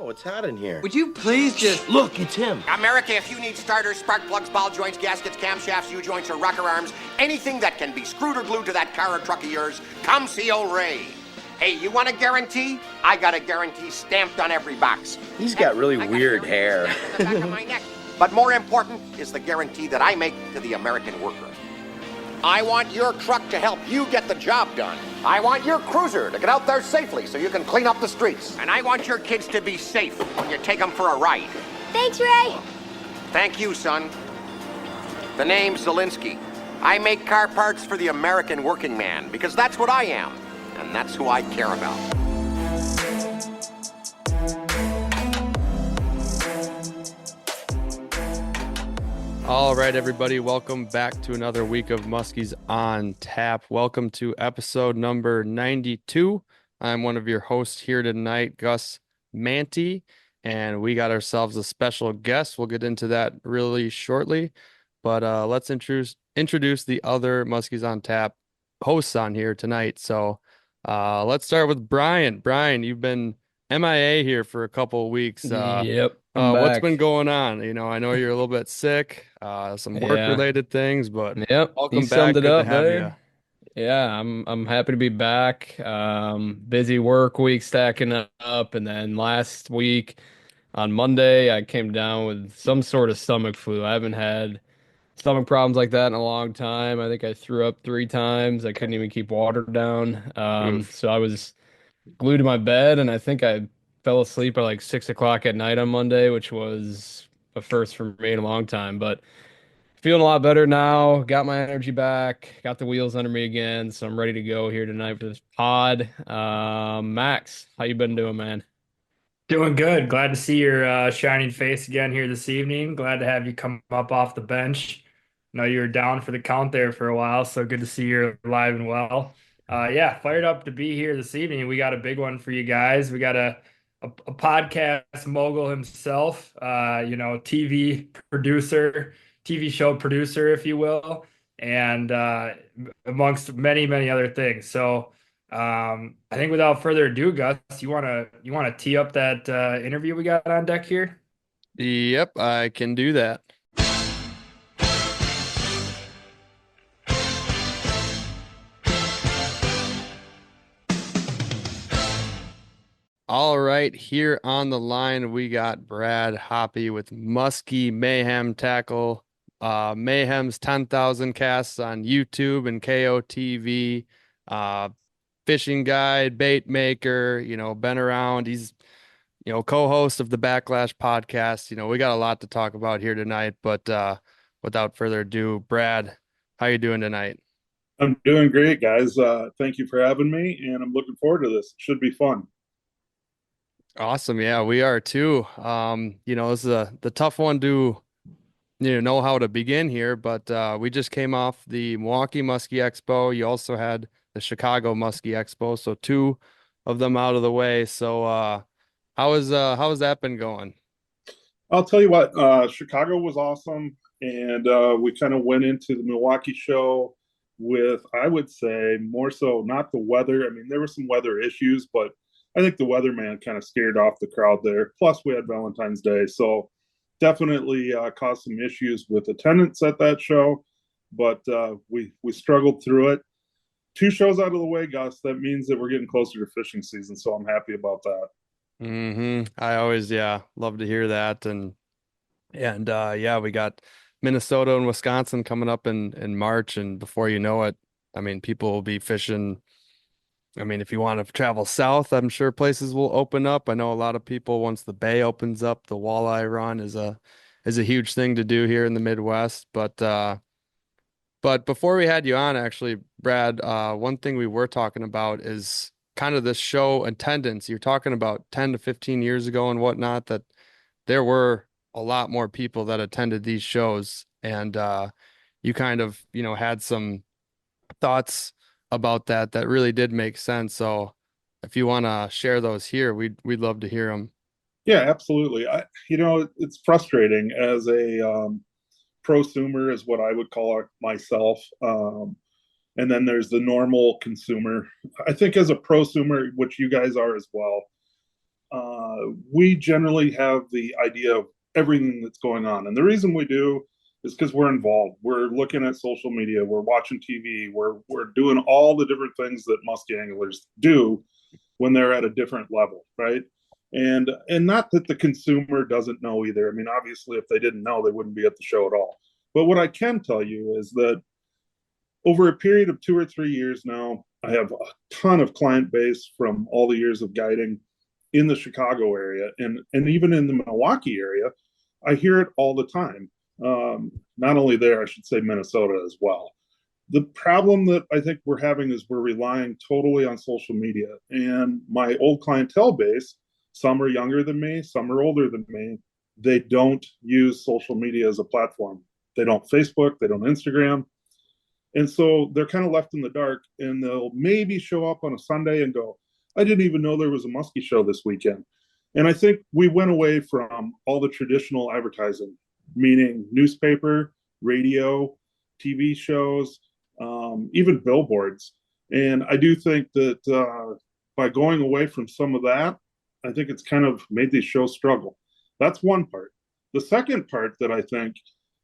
Oh, it's hot in here. Would you please just... Look, it's him. America, if you need starters, spark plugs, ball joints, gaskets, camshafts, U-joints, or rocker arms, anything that can be screwed or glued to that car or truck of yours, come see old Ray. Hey, you want a guarantee? I got a guarantee stamped on every box. He's got really weird hair. Stamped on the back of my neck. But more important is the guarantee that I make to the American worker. I want your truck to help you get the job done. I want your cruiser to get out there safely so you can clean up the streets. And I want your kids to be safe when you take them for a ride. Thanks, Ray. Thank you, son. The name's Zalinsky. I make car parts for the American working man because that's what I am, and that's who I care about. All right, everybody, welcome back to another week of Muskies on Tap. Welcome to episode number 92. I'm one of your hosts here tonight, Gus Manty, and we got ourselves a special guest. We'll get into that really shortly, but let's introduce the other Muskies on Tap hosts on here tonight. So let's start with Brian. Brian, you've been MIA here for a couple of weeks. Yep. What's been going on? You know, I know you're a little bit sick, some work-related things, but welcome you back. Summed it Good up, to have babe. you. Yeah, I'm happy to be back. Busy work week stacking up, and then last week on Monday I came down with some sort of stomach flu. I haven't had stomach problems like that in a long time. I think I threw up 3 times. I couldn't even keep water down. So I was glued to my bed, and I think I fell asleep at like 6 o'clock at night on Monday, which was a first for me in a long time, but feeling a lot better now. Got my energy back, got the wheels under me again. So I'm ready to go here tonight for this pod. Max, how you been doing, man? Doing good. Glad to see your shining face again here this evening. Glad to have you come up off the bench. Know you were down for the count there for a while, so good to see you're alive and well. Fired up to be here this evening. We got a big one for you guys. We got a podcast mogul himself, TV producer, TV show producer, if you will, and amongst many, many other things. So I think without further ado, Gus, you wanna tee up that interview we got on deck here? Yep, I can do that. All right, here on the line, we got Brad Hoppe with Musky Mayhem tackle. Mayhems 10,000 casts on YouTube and KOTV. Fishing guide, bait maker, been around. He's, co-host of the Backlash podcast. We got a lot to talk about here tonight, but without further ado, Brad, how you doing tonight? I'm doing great, guys. Thank you for having me, and I'm looking forward to this. It should be fun. Awesome. Yeah, we are too. This is the tough one to, know how to begin here, but we just came off the Milwaukee Muskie Expo. You also had the Chicago Muskie Expo, so 2 of them out of the way. So how has that been going? I'll tell you what, Chicago was awesome, and we kind of went into the Milwaukee show with, I would say, more so not the weather. I mean, there were some weather issues, but I think the weatherman kind of scared off the crowd there. Plus, we had Valentine's Day, so definitely caused some issues with attendance at that show. But we struggled through it. 2 shows out of the way, Gus. That means that we're getting closer to fishing season, so I'm happy about that. I always, love to hear that. And we got Minnesota and Wisconsin coming up in March, and before you know it, I mean, people will be fishing. I mean, if you want to travel south, I'm sure places will open up. I know a lot of people, once the bay opens up, the walleye run is a huge thing to do here in the Midwest. But before we had you on, actually, Brad, one thing we were talking about is kind of this show attendance. You're talking about 10 to 15 years ago and whatnot, that there were a lot more people that attended these shows, and you kind of, had some thoughts about that really did make sense. So if you want to share those here, we'd love to hear them. Yeah, absolutely. It's frustrating as a prosumer, is what I would call myself. And then there's the normal consumer. I think as a prosumer, which you guys are as well, we generally have the idea of everything that's going on. And the reason we do is because we're involved. We're looking at social media, we're watching TV, we're doing all the different things that musky anglers do when they're at a different level, right? And not that the consumer doesn't know either. I mean, obviously, if they didn't know, they wouldn't be at the show at all. But what I can tell you is that over a period of 2 or 3 years now, I have a ton of client base from all the years of guiding in the Chicago area and even in the Milwaukee area. I hear it all the time. Not only there, I should say Minnesota as well. The problem that I think we're having is we're relying totally on social media. And my old clientele base, some are younger than me, some are older than me, they don't use social media as a platform. They don't Facebook, they don't Instagram. And so they're kind of left in the dark, and they'll maybe show up on a Sunday and go, I didn't even know there was a muskie show this weekend. And I think we went away from all the traditional advertising, meaning newspaper, radio, TV shows, even billboards. And I do think that by going away from some of that, I think it's kind of made these shows struggle. That's one part. The second part that I think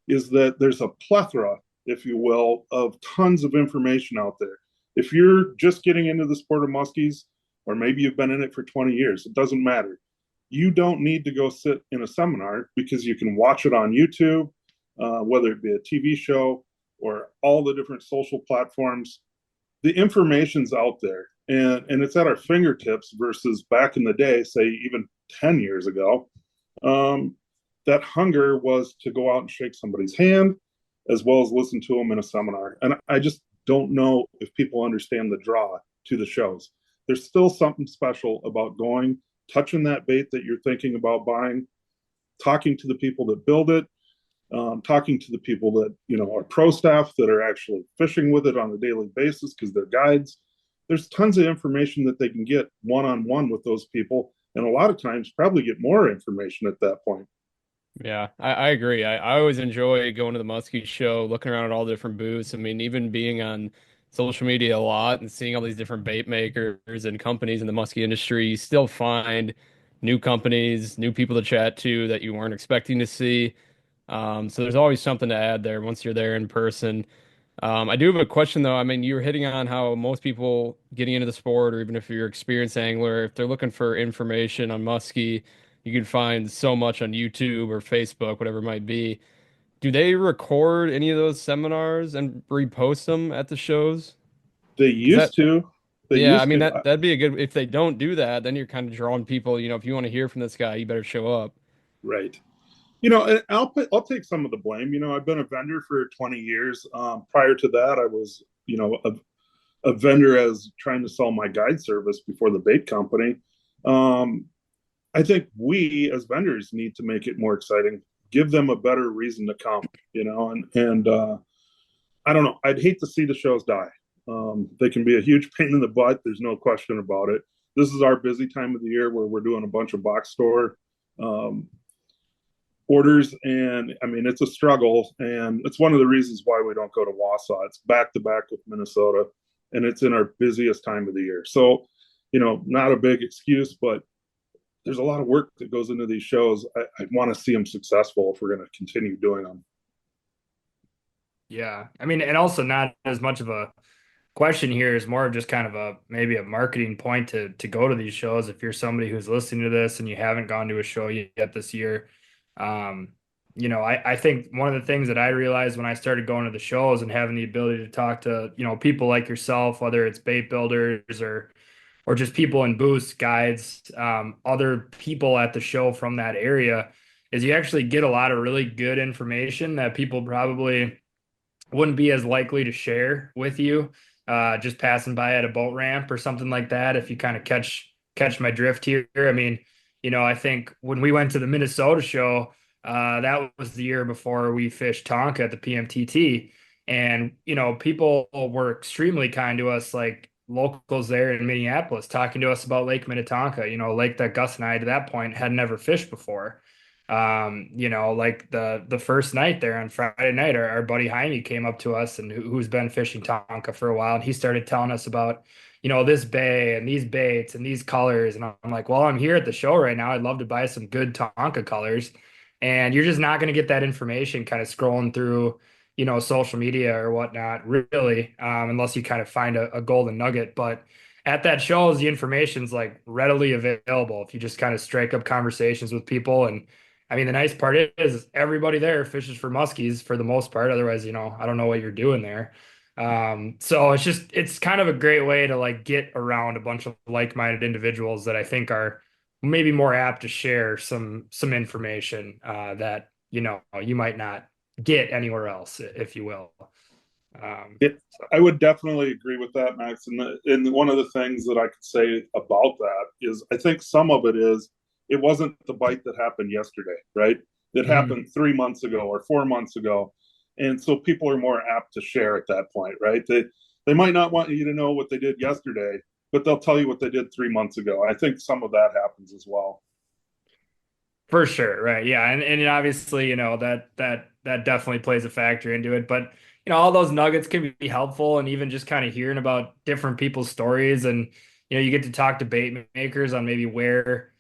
is that there's a plethora, if you will, of tons of information out there. If you're just getting into the sport of muskies, or maybe you've been in it for 20 years, it doesn't matter. You don't need to go sit in a seminar because you can watch it on YouTube, whether it be a TV show or all the different social platforms. The information's out there, and it's at our fingertips versus back in the day, say even 10 years ago. That hunger was to go out and shake somebody's hand as well as listen to them in a seminar. And I just don't know if people understand the draw to the shows. There's still something special about going, touching that bait that you're thinking about buying, talking to the people that build it, talking to the people that, you know, are pro staff that are actually fishing with it on a daily basis because they're guides. There's tons of information that they can get one-on-one with those people, and a lot of times probably get more information at that point. Yeah, I agree. I always enjoy going to the Muskie show, looking around at all the different booths. I mean, even being on social media a lot and seeing all these different bait makers and companies in the muskie industry, you still find new companies, new people to chat to that you weren't expecting to see. So there's always something to add there once you're there in person. I do have a question though. I mean, you were hitting on how most people getting into the sport, or even if you're an experienced angler, if they're looking for information on muskie, you can find so much on YouTube or Facebook, whatever it might be. Do they record any of those seminars and repost them at the shows? They 'Cause that, used to. They yeah, I used mean to. that'd be a good. If they don't do that, then you're kind of drawing people. You know, if you want to hear from this guy, you better show up. Right. You know, and I'll take some of the blame. You know, I've been a vendor for 20 years. Prior to that, I was, you know, a vendor as trying to sell my guide service before the bait company. I think we as vendors need to make it more exciting, give them a better reason to come, you know, and I don't know. I'd hate to see the shows die. They can be a huge pain in the butt. There's no question about it. This is our busy time of the year where we're doing a bunch of box store orders, and I mean it's a struggle, and it's one of the reasons why we don't go to Wausau. It's back to back with Minnesota, and it's in our busiest time of the year. So, you know, not a big excuse, but there's a lot of work that goes into these shows. I want to see them successful if we're going to continue doing them. Yeah. I mean, and also not as much of a question here is more of just kind of a maybe a marketing point to go to these shows. If you're somebody who's listening to this and you haven't gone to a show yet this year, you know, I think one of the things that I realized when I started going to the shows and having the ability to talk to, you know, people like yourself, whether it's bait builders or just people in booths, guides, other people at the show from that area, is you actually get a lot of really good information that people probably wouldn't be as likely to share with you just passing by at a boat ramp or something like that. If you kind of catch my drift here. I mean, you know, I think when we went to the Minnesota show, that was the year before we fished Tonka at the PMTT. And, you know, people were extremely kind to us, like locals there in Minneapolis, talking to us about Lake Minnetonka, you know, a lake that Gus and I, to that point, had never fished before. Like the first night there on Friday night, our buddy Jaime came up to us and who's been fishing Tonka for a while, and he started telling us about, this bay and these baits and these colors. And I'm like, well, I'm here at the show right now. I'd love to buy some good Tonka colors. And you're just not going to get that information kind of scrolling through, social media or whatnot, really, unless you kind of find a golden nugget. But at that show, the information's like readily available if you just kind of strike up conversations with people. And I mean, the nice part is everybody there fishes for muskies for the most part. Otherwise, I don't know what you're doing there. So it's kind of a great way to like get around a bunch of like-minded individuals that I think are maybe more apt to share some information that you might not get anywhere else, if you will. I would definitely agree with that, Max. And one of the things that I could say about that is I think some of it is it wasn't the bite that happened yesterday, right? It happened 3 months ago or 4 months ago. And so people are more apt to share at that point, right? They might not want you to know what they did yesterday, but they'll tell you what they did 3 months ago. I think some of that happens as well. For sure, right? Yeah, and obviously, that definitely plays a factor into it. But all those nuggets can be helpful, and even just kind of hearing about different people's stories, and you get to talk to bait makers on maybe where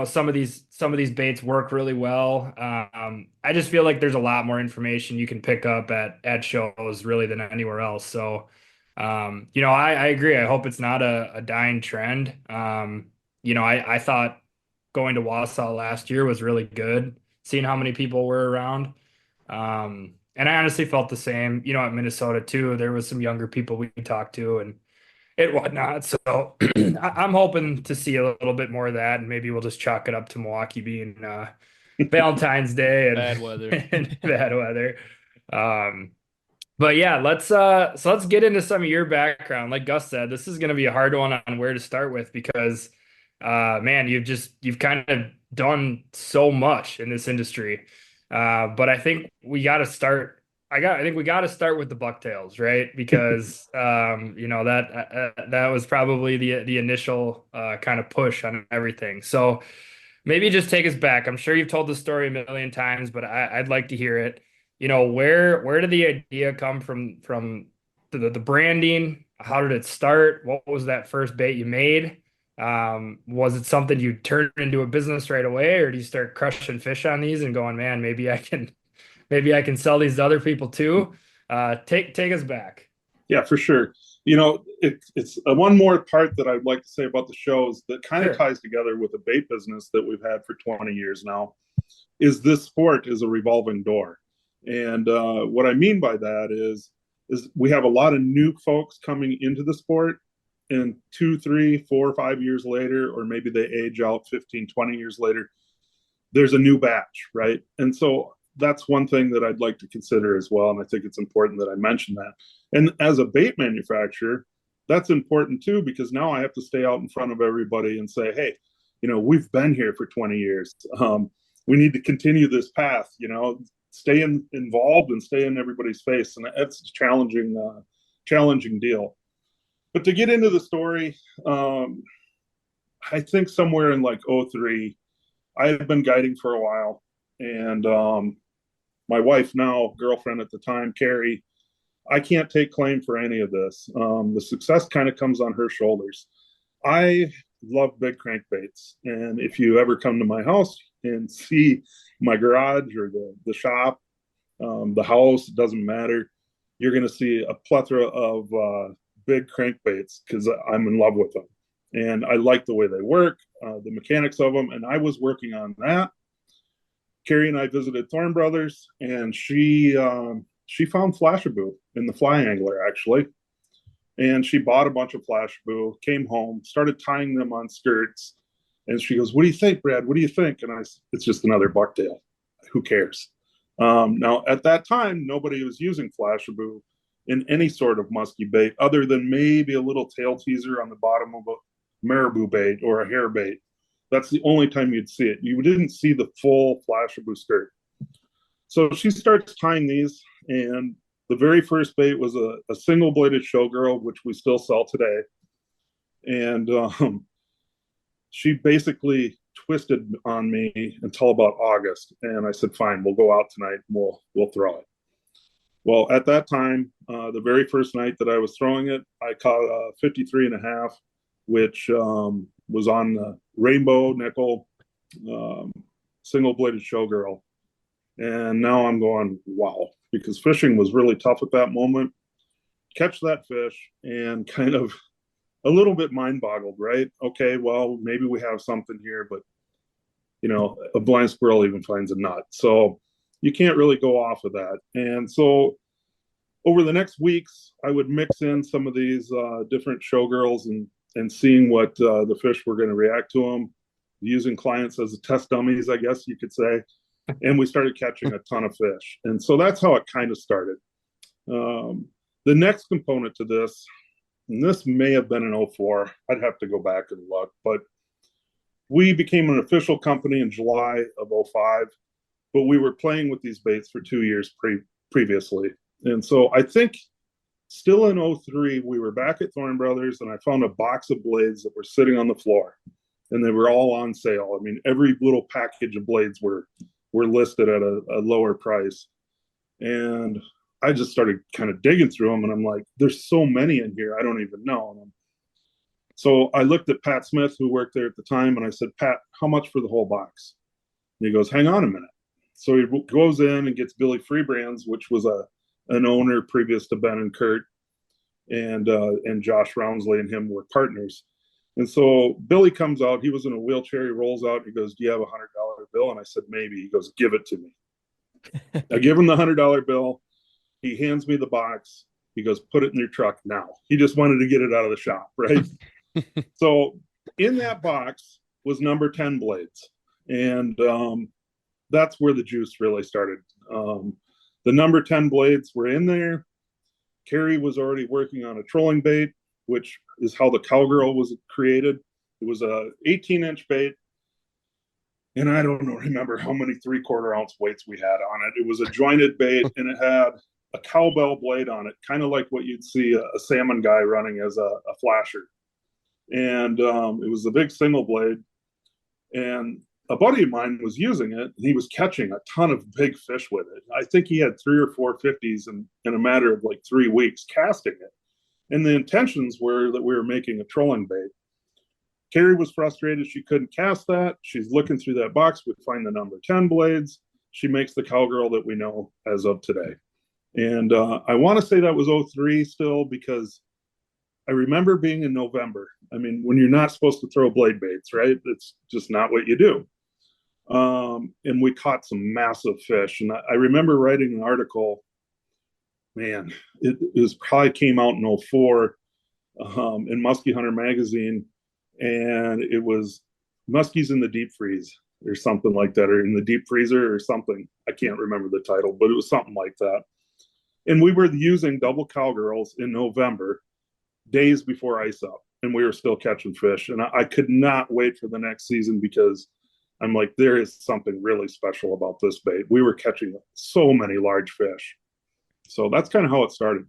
some of these baits work really well. I just feel like there's a lot more information you can pick up at shows really than anywhere else. So, I agree. I hope it's not a dying trend. I thought going to Wausau last year was really good, seeing how many people were around. And I honestly felt the same, at Minnesota too. There was some younger people we talked to and whatnot. So I'm hoping to see a little bit more of that, and maybe we'll just chalk it up to Milwaukee being Valentine's Day and Bad weather. and bad weather. But yeah, let's get into some of your background. Like Gus said, this is going to be a hard one on where to start with because man, you've kind of done so much in this industry. But I think we got to start. I think we got to start with the bucktails, right? Because that was probably the initial kind of push on everything. So maybe just take us back. I'm sure you've told the story a million times, but I'd like to hear it. Where did the idea come from the branding? How did it start? What was that first bait you made? Was it something you turned into a business right away, or do you start crushing fish on these and going, man, maybe I can sell these to other people too? Take us back. Yeah, for sure. It's one more part that I'd like to say about the shows that kind of ties together with the bait business that we've had for 20 years now, is this sport is a revolving door. And what I mean by that is we have a lot of new folks coming into the sport, and 2, 3, 4, 5 years later, or maybe they age out 15, 20 years later, there's a new batch, right? And so that's one thing that I'd like to consider as well. And I think it's important that I mention that. And as a bait manufacturer, that's important too, because now I have to stay out in front of everybody and say, hey, we've been here for 20 years. We need to continue this path, stay involved and stay in everybody's face. And that's a challenging deal. But to get into the story, I think somewhere in like 03, I had been guiding for a while. And my wife now, girlfriend at the time, Carrie, I can't take claim for any of this. The success kind of comes on her shoulders. I love big crankbaits. And if you ever come to my house and see my garage or the shop, the house, it doesn't matter. You're going to see a plethora of big crankbaits because I'm in love with them. And I like the way they work, the mechanics of them. And I was working on that. Carrie and I visited Thorn Brothers, and she found Flashaboo in the fly angler, actually. And she bought a bunch of Flashaboo, came home, started tying them on skirts. And she goes, what do you think, Brad? What do you think? And I said, it's just another bucktail. Who cares? Now, at that time, nobody was using Flashaboo in any sort of musky bait other than maybe a little tail teaser on the bottom of a marabou bait or a hair bait. That's the only time you'd see it. You didn't see the full Flashaboo skirt. So she starts tying these, and the very first bait was a single-bladed showgirl, which we still sell today. And she basically twisted on me until about August. And I said, fine, we'll go out tonight and we'll throw it. Well, at that time, the very first night that I was throwing it, I caught a 53.5, which was on the rainbow nickel single-bladed showgirl. And now I'm going, wow, because fishing was really tough at that moment. Catch that fish and kind of a little bit mind-boggled, right? Okay, well, maybe we have something here, but, you know, a blind squirrel even finds a nut. So you can't really go off of that. And so over the next weeks, I would mix in some of these different showgirls and seeing what the fish were going to react to them, using clients as test dummies, I guess you could say. And we started catching a ton of fish. And so that's how it kind of started. The next component to this, and this may have been in 04, I'd have to go back and look, but we became an official company in July of 05, but we were playing with these baits for 2 years previously. And so I think still in 03, we were back at Thorne Brothers, and I found a box of blades that were sitting on the floor, and they were all on sale. I mean, every little package of blades were listed at a lower price. And I just started kind of digging through them, and I'm like, there's so many in here, I don't even know. So I looked at Pat Smith, who worked there at the time, and I said, Pat, how much for the whole box? And he goes, hang on a minute. So he goes in and gets Billy Freebrands, which was an owner previous to Ben and Kurt, and Josh Rounsley and him were partners. And so Billy comes out, he was in a wheelchair, he rolls out, he goes, do you have a $100 bill? And I said, maybe. He goes, give it to me. I give him the $100 bill. He hands me the box. He goes, put it in your truck now. He just wanted to get it out of the shop, right? So in that box was number 10 blades. And that's where the juice really started. The number 10 blades were in there. Carrie was already working on a trolling bait, which is how the Cowgirl was created. It was a 18-inch bait. And I don't remember how many 3/4 ounce weights we had on it. It was a jointed bait, and it had a cowbell blade on it, kind of like what you'd see a salmon guy running as a flasher. And it was a big single blade. And a buddy of mine was using it, and he was catching a ton of big fish with it. I think he had 3 or 4 50s in a matter of like 3 weeks casting it. And the intentions were that we were making a trolling bait. Carrie was frustrated. She couldn't cast that. She's looking through that box. We find the number 10 blades. She makes the Cowgirl that we know as of today. And I want to say that was 03 still, because I remember being in November. I mean, when you're not supposed to throw blade baits, right? It's just not what you do. And we caught some massive fish. And I remember writing an article, man, it was probably came out in 04 in Muskie Hunter magazine. And it was Muskies in the deep freeze or something like that, or in the deep freezer or something. I can't remember the title, but it was something like that. And we were using double Cowgirls in November, days before ice up, and we were still catching fish. And I could not wait for the next season, because I'm like, there is something really special about this bait. We were catching so many large fish. So that's kind of how it started.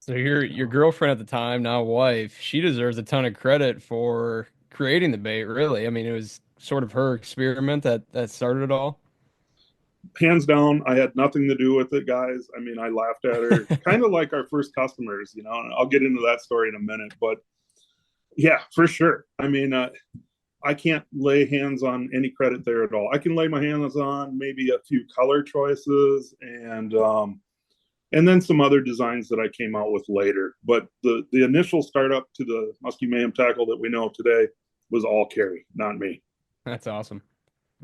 So your girlfriend at the time, now wife, she deserves a ton of credit for creating the bait, really. I mean, it was sort of her experiment that started it all. Hands down, I had nothing to do with it, guys. I mean, I laughed at her, kind of like our first customers, you know, and I'll get into that story in a minute. But yeah, for sure. I mean, I can't lay hands on any credit there at all. I can lay my hands on maybe a few color choices and then some other designs that I came out with later. But the initial startup to the Musky Mayhem tackle that we know today was all Carrie, not me. That's awesome.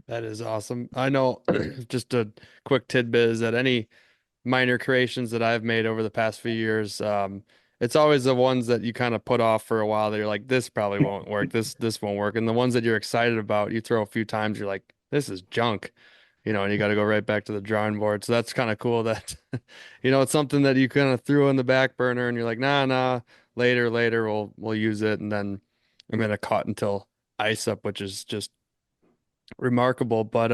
That is awesome. I know just a quick tidbit is that any minor creations that I've made over the past few years, it's always the ones that you kind of put off for a while that you're like, this probably won't work. This won't work. And the ones that you're excited about, you throw a few times, you're like, this is junk, you know, and you got to go right back to the drawing board. So that's kind of cool that, you know, it's something that you kind of threw in the back burner and you're like, nah, later, we'll use it. And then I'm going to caught until ice up, which is just remarkable. But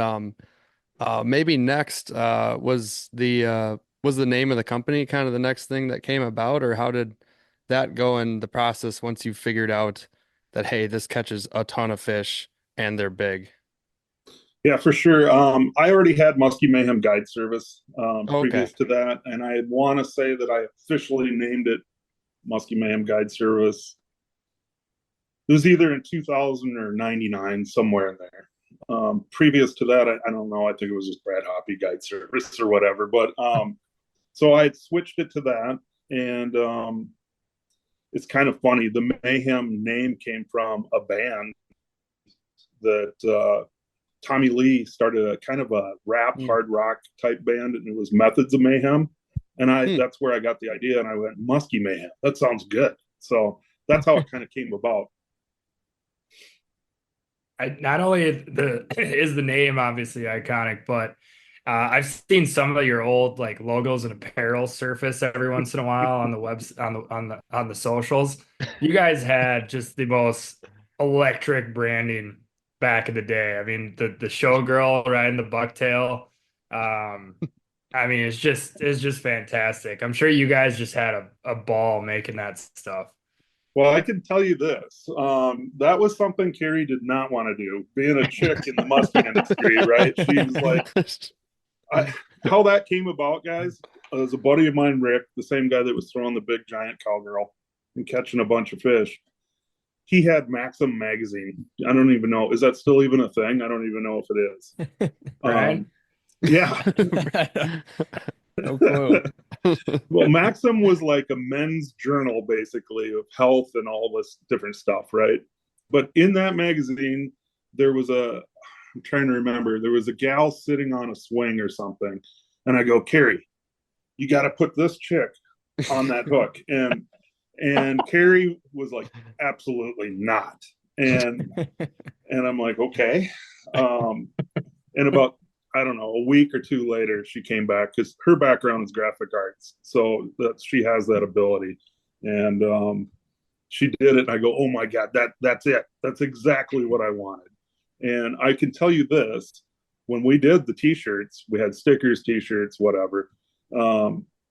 maybe next was the name of the company kind of the next thing that came about, or how did that go in the process once you figured out that, hey, this catches a ton of fish, and they're big. Yeah, for sure. I already had Musky Mayhem guide service Okay. previous to that, and I want to say that I officially named it Musky Mayhem guide service. It was either in 2000 or 99, somewhere in there. Previous to that, I don't know. I think it was just Brad Hoppe guide service or whatever. But so I switched it to that, and it's kind of funny. The Mayhem name came from a band that Tommy Lee started, a kind of a rap hard rock type band, and it was Methods of Mayhem. And that's where I got the idea, and I went Musky Mayhem. That sounds good. So that's how it kind of came about. Not only is the name obviously iconic, but I've seen some of your old like logos and apparel surface every once in a while on the webs on the socials. You guys had just the most electric branding back in the day. I mean, the showgirl riding the bucktail. I mean, it's just fantastic. I'm sure you guys just had a ball making that stuff. Well, I can tell you this. That was something Carrie did not want to do, being a chick in the muskie industry, right? She's like, how that came about, guys, was a buddy of mine, Rick, the same guy that was throwing the big giant cowgirl and catching a bunch of fish. He had Maxim magazine. I don't even know. Is that still even a thing? I don't even know if it is. Right? Yeah. No clue. Well, Maxim was like a men's journal, basically, of health and all this different stuff, right? But in that magazine, there was I'm trying to remember, there was a gal sitting on a swing or something. And I go, Carrie, you got to put this chick on that hook. And Carrie was like, absolutely not. And I'm like, okay. And about, I don't know, a week or two later, she came back because her background is graphic arts. So that she has that ability. And she did it. And I go, oh my God, that's it. That's exactly what I wanted. And I can tell you this, when we did the t-shirts, we had stickers, t-shirts, whatever.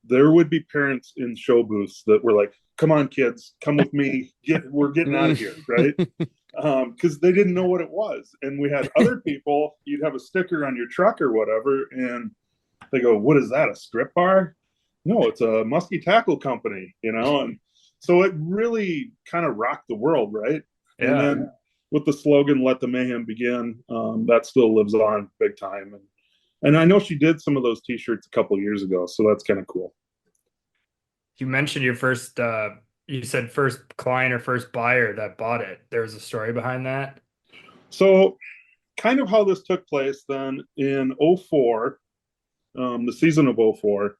There would be parents in show booths that were like, come on, kids, come with me. We're getting out of here, right? Because they didn't know what it was. And we had other people, you'd have a sticker on your truck or whatever, and they go, what is that, a strip bar? No, it's a musky tackle company, And so it really kind of rocked the world, right? Yeah. And then with the slogan, let the mayhem begin, that still lives on big time. And I know she did some of those t-shirts a couple of years ago, so that's kind of cool. You mentioned your first, you said first client or first buyer that bought it. There was a story behind that. So kind of how this took place then in 04, the season of 04,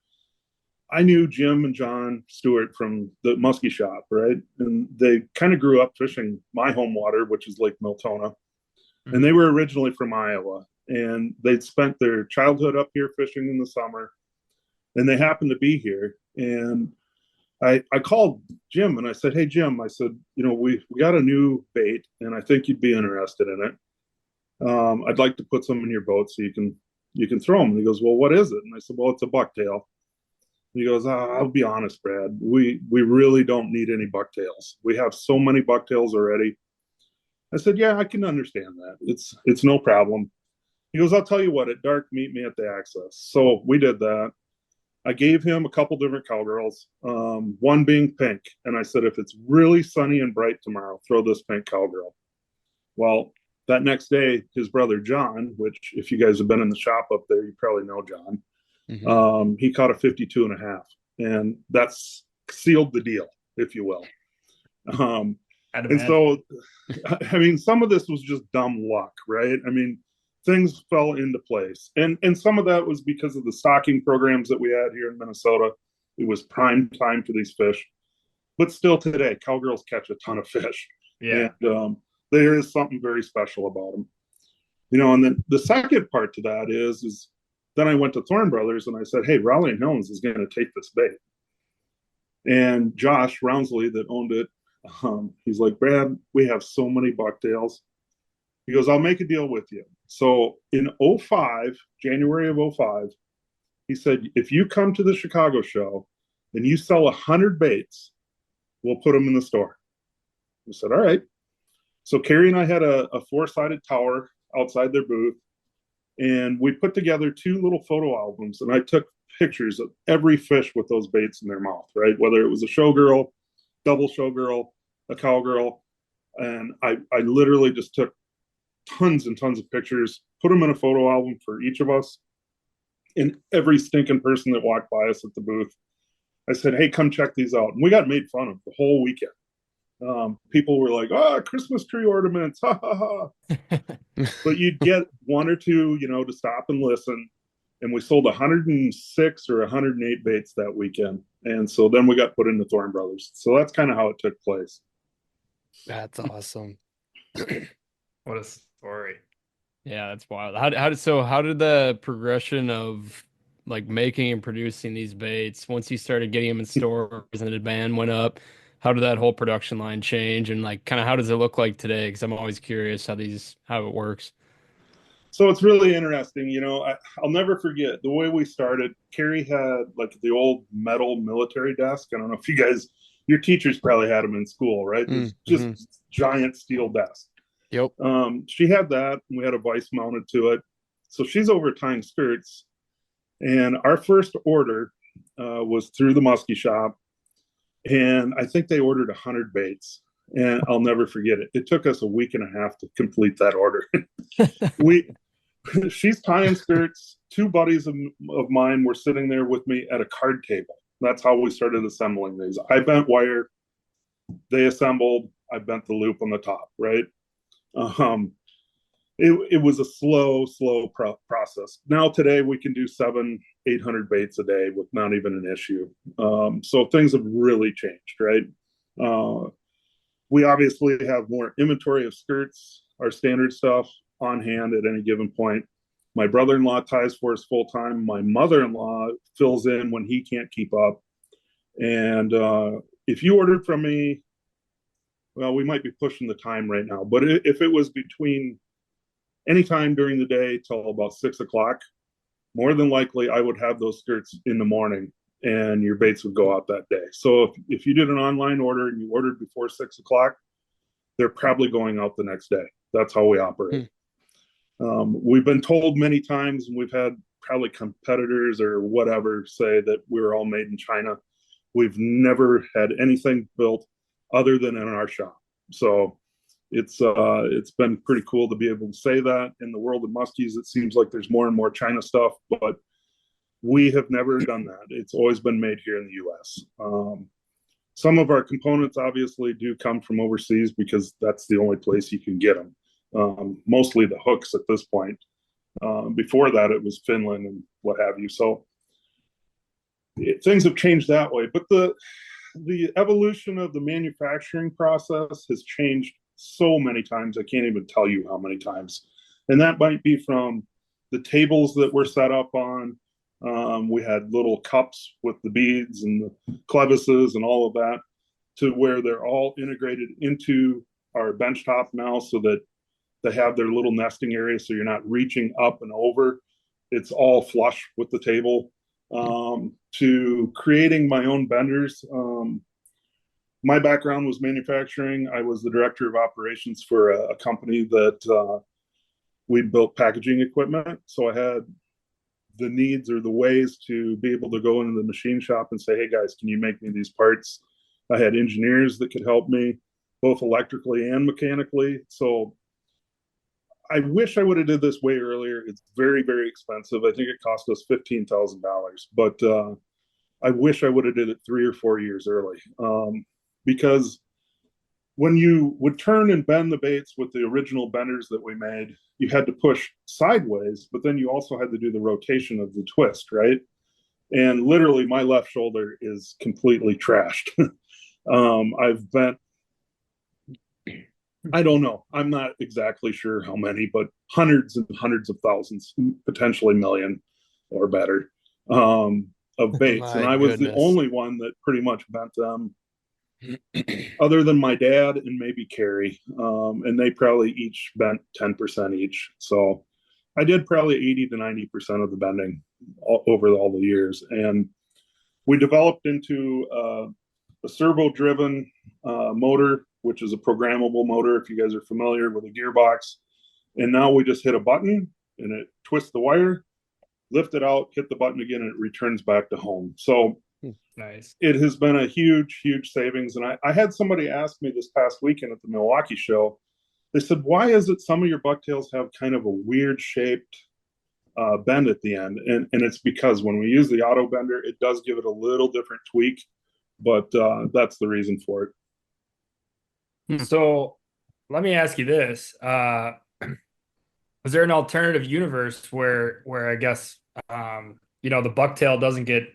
I knew Jim and John Stewart from the Muskie shop, right? And they kind of grew up fishing my home water, which is Lake Miltona. Mm-hmm. And they were originally from Iowa. And they'd spent their childhood up here fishing in the summer. And they happened to be here. And I called Jim and I said, hey, Jim, I said, we got a new bait and I think you'd be interested in it. I'd like to put some in your boat so you can throw them. And he goes, well, what is it? And I said, well, it's a bucktail. He goes, I'll be honest, Brad, we really don't need any bucktails. We have so many bucktails already. I said, yeah, I can understand that. It's no problem. He goes, I'll tell you what, at dark, meet me at the access. So we did that. I gave him a couple different cowgirls, one being pink. And I said, if it's really sunny and bright tomorrow, throw this pink cowgirl. Well, that next day, his brother, John, which if you guys have been in the shop up there, you probably know John. Mm-hmm. He caught a 52.5, and that's sealed the deal, if you will. And so, I mean, some of this was just dumb luck, right? I mean, things fell into place. And some of that was because of the stocking programs that we had here in Minnesota. It was prime time for these fish. But still today, cowgirls catch a ton of fish. Yeah. And there is something very special about them. And then the second part to that is then I went to Thorn Brothers and I said, hey, Raleigh and Helms is going to take this bait. And Josh Rounsley that owned it, he's like, Brad, we have so many bucktails. He goes, I'll make a deal with you. So in 05, January of 05, he said, if you come to the Chicago show and you sell 100 baits, we'll put them in the store. I said, all right. So Carrie and I had a four-sided tower outside their booth, and we put together two little photo albums, and I took pictures of every fish with those baits in their mouth, right? Whether it was a showgirl, double showgirl, a cowgirl, and I literally just took tons and tons of pictures, put them in a photo album for each of us, and every stinking person that walked by us at the booth, I said, hey, come check these out. And we got made fun of the whole weekend. People were like, Christmas tree ornaments, ha ha ha. But you'd get one or two, to stop and listen. And we sold 106 or 108 baits that weekend. And so then we got put into Thorne Brothers. So that's kind of how it took place. That's awesome. What a story. Yeah, that's wild. How did the progression of like making and producing these baits, once you started getting them in stores and the demand went up, how did that whole production line change, and like kind of how does it look like today? Because I'm always curious how it works. So it's really interesting. I'll never forget the way we started. Carrie had like the old metal military desk. I don't know if your teachers probably had them in school, right? Just giant steel desk. Yep. She had that, and we had a vise mounted to it. So she's over tying skirts. And our first order was through the Muskie shop. And I think they ordered 100 baits. And I'll never forget it. It took us a week and a half to complete that order. She's tying skirts. Two buddies of mine were sitting there with me at a card table. That's how we started assembling these. I bent wire. They assembled. I bent the loop on the top, right? It was a slow process. Now today we can do 700-800 baits a day with not even an issue. So things have really changed, right? We obviously have more inventory of skirts, our standard stuff on hand at any given point. My brother-in-law ties for us full time. My mother-in-law fills in when he can't keep up. And if you ordered from me, well, we might be pushing the time right now, but if it was between any time during the day till about 6 o'clock, more than likely I would have those skirts in the morning and your baits would go out that day. So if you did an online order and you ordered before 6 o'clock, they're probably going out the next day. That's how we operate. We've been told many times, and we've had probably competitors or whatever say that we're all made in China. We've never had anything built other than in our shop. So it's been pretty cool to be able to say that. In the world of muskies, it seems like there's more and more China stuff, but we have never done that. It's always been made here in the US. Some of our components obviously do come from overseas because that's the only place you can get them. Mostly the hooks at this point. Before that, it was Finland and what have you. So things have changed that way. But the evolution of the manufacturing process has changed so many times. I can't even tell you how many times. And that might be from the tables that we're set up on. We had little cups with the beads and the clevises and all of that, to where they're all integrated into our bench top now, so that they have their little nesting area, so you're not reaching up and over. It's all flush with the table. To creating my own benders. My background was manufacturing. I was the director of operations for a company that we built packaging equipment. So I had the needs or the ways to be able to go into the machine shop and say, hey guys, can you make me these parts? I had engineers that could help me both electrically and mechanically. So I wish I would have did this way earlier. It's very, very expensive. I think it cost us $15,000, but I wish I would have did it 3 or 4 years early. Because when you would turn and bend the baits with the original benders that we made, you had to push sideways, but then you also had to do the rotation of the twist, right? And literally my left shoulder is completely trashed. I've bent, I don't know, I'm not exactly sure how many, but hundreds and hundreds of thousands, potentially million or better, of baits. And I was the only one that pretty much bent them, other than my dad and maybe Carrie. And they probably each bent 10% each. So I did probably 80 to 90% of the bending over all the years. And we developed into a servo driven motor which is a programmable motor, if you guys are familiar with a gearbox. And now we just hit a button and it twists the wire, lift it out, hit the button again, and it returns back to home. So Nice. it has been a huge, huge savings. And I had somebody ask me this past weekend at the Milwaukee show, they said, why is it some of your bucktails have kind of a weird shaped bend at the end? And it's because when we use the auto bender, it does give it a little different tweak, but that's the reason for it. So let me ask you this. Is there an alternative universe where I guess the bucktail doesn't get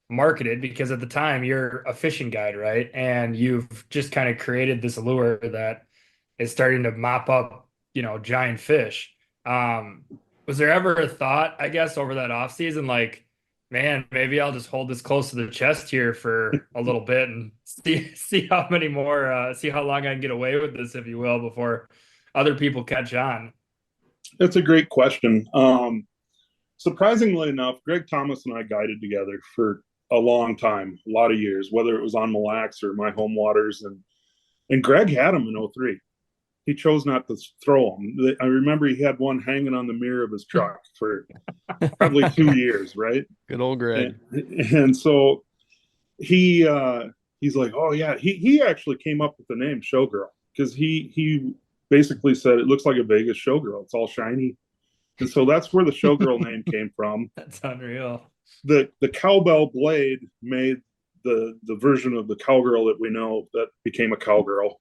marketed, because at the time you're a fishing guide, right? And you've just kind of created this lure that is starting to mop up, giant fish. Was there ever a thought, I guess, over that off season, like, man, maybe I'll just hold this close to the chest here for a little bit and see how many more, see how long I can get away with this, if you will, before other people catch on? That's a great question. Surprisingly enough, Greg Thomas and I guided together for a long time, a lot of years, whether it was on Mille Lacs or my home waters. And Greg had them in 03. He chose not to throw them. I remember he had one hanging on the mirror of his truck for probably 2 years, right? Good old Greg. And so he's like, oh yeah, he actually came up with the name Showgirl, because he basically said it looks like a Vegas showgirl. It's all shiny. And so that's where the Showgirl name came from. That's unreal. The cowbell blade made the version of the Cowgirl that we know that became a Cowgirl.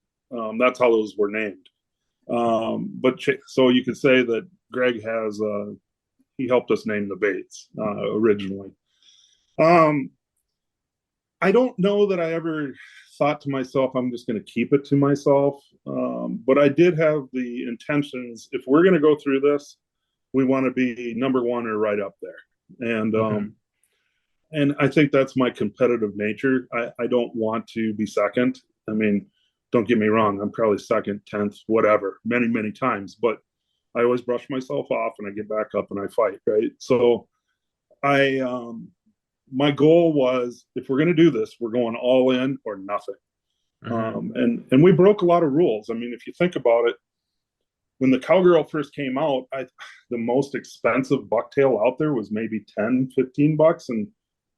That's how those were named. So you could say that Greg he helped us name the baits originally. I don't know that I ever thought to myself, I'm just going to keep it to myself. But I did have the intentions, if we're going to go through this, we want to be number one or right up there. And I think that's my competitive nature. I don't want to be second. I mean, don't get me wrong, I'm probably second, 10th, whatever, many, many times, but I always brush myself off and I get back up and I fight, right? So my goal was, if we're going to do this, we're going all in or nothing. And we broke a lot of rules. I mean, if you think about it, when the Cowgirl first came out, the most expensive bucktail out there was maybe 10, 15 bucks. And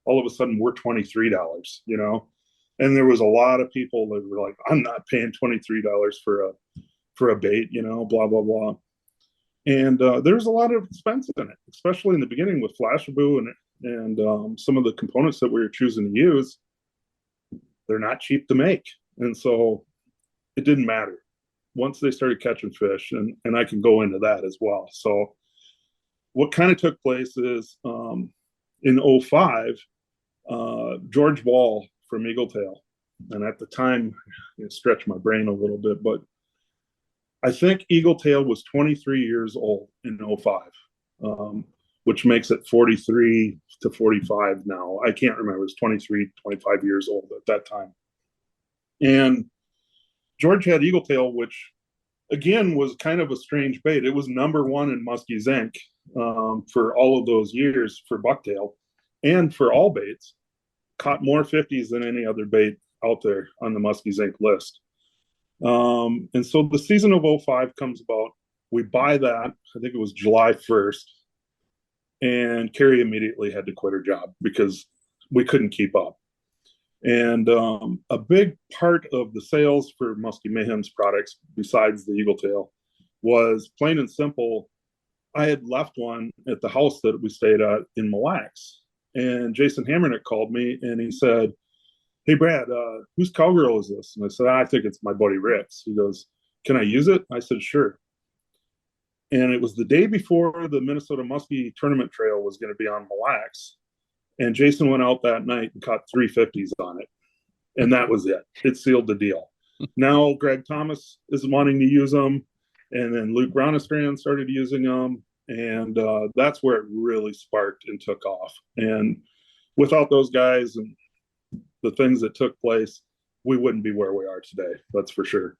all of a sudden we're $23, and there was a lot of people that were like, I'm not paying $23 for a bait, blah, blah, blah. And there's a lot of expense in it, especially in the beginning with Flashaboo and some of the components that we were choosing to use. They're not cheap to make. And so it didn't matter once they started catching fish, and I can go into that as well. So what kind of took place is in 05, George Wall from Eagle Tail, and at the time, stretch my brain a little bit, but I think Eagle Tail was 23 years old in 05, which makes it 43 to 45 now. I can't remember. It was 23, 25 years old at that time. And George had Eagle Tail, which again was kind of a strange bait. It was number one in Muskie's Inc. For all of those years for bucktail and for all baits. Caught more 50s than any other bait out there on the Muskie's Inc. list. And so the season of 05 comes about. We buy that, I think it was July 1st, and Carrie immediately had to quit her job because we couldn't keep up. And a big part of the sales for Musky Mayhem's products, besides the Eagle Tail, was plain and simple. I had left one at the house that we stayed at in Mille Lacs, and Jason Hammernick called me and he said, hey, Brad, whose Cowgirl is this? And I said, I think it's my buddy Rick's. He goes, can I use it? I said, sure. And it was the day before the Minnesota Muskie tournament trail was going to be on Mille Lacs. And Jason went out that night and caught 350s on it. And that was it. It sealed the deal. Now Greg Thomas is wanting to use them. And then Luke Ronestrand started using them. And that's where it really sparked and took off. And without those guys and the things that took place, we wouldn't be where we are today. That's for sure.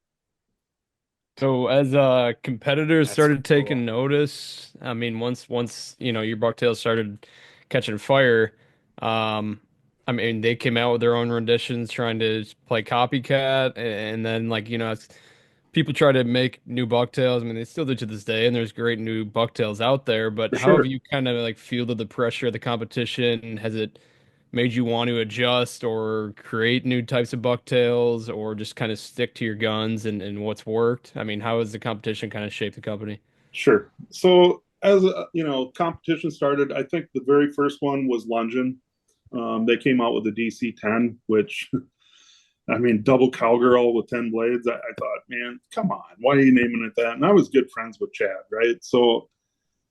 So as competitors started taking notice, I mean, once your bucktail started catching fire, I mean, they came out with their own renditions trying to play copycat, and then like, people try to make new bucktails. I mean, they still do to this day, and there's great new bucktails out there. But For how have sure. you kind of like fielded the pressure of the competition? Has it made you want to adjust or create new types of bucktails, or just kind of stick to your guns and what's worked? I mean, how has the competition kind of shaped the company? Sure. So as competition started, I think the very first one was Lungin. They came out with a DC-10, which I mean, double cowgirl with 10 blades. I thought, man, come on, why are you naming it that? And I was good friends with Chad, right? So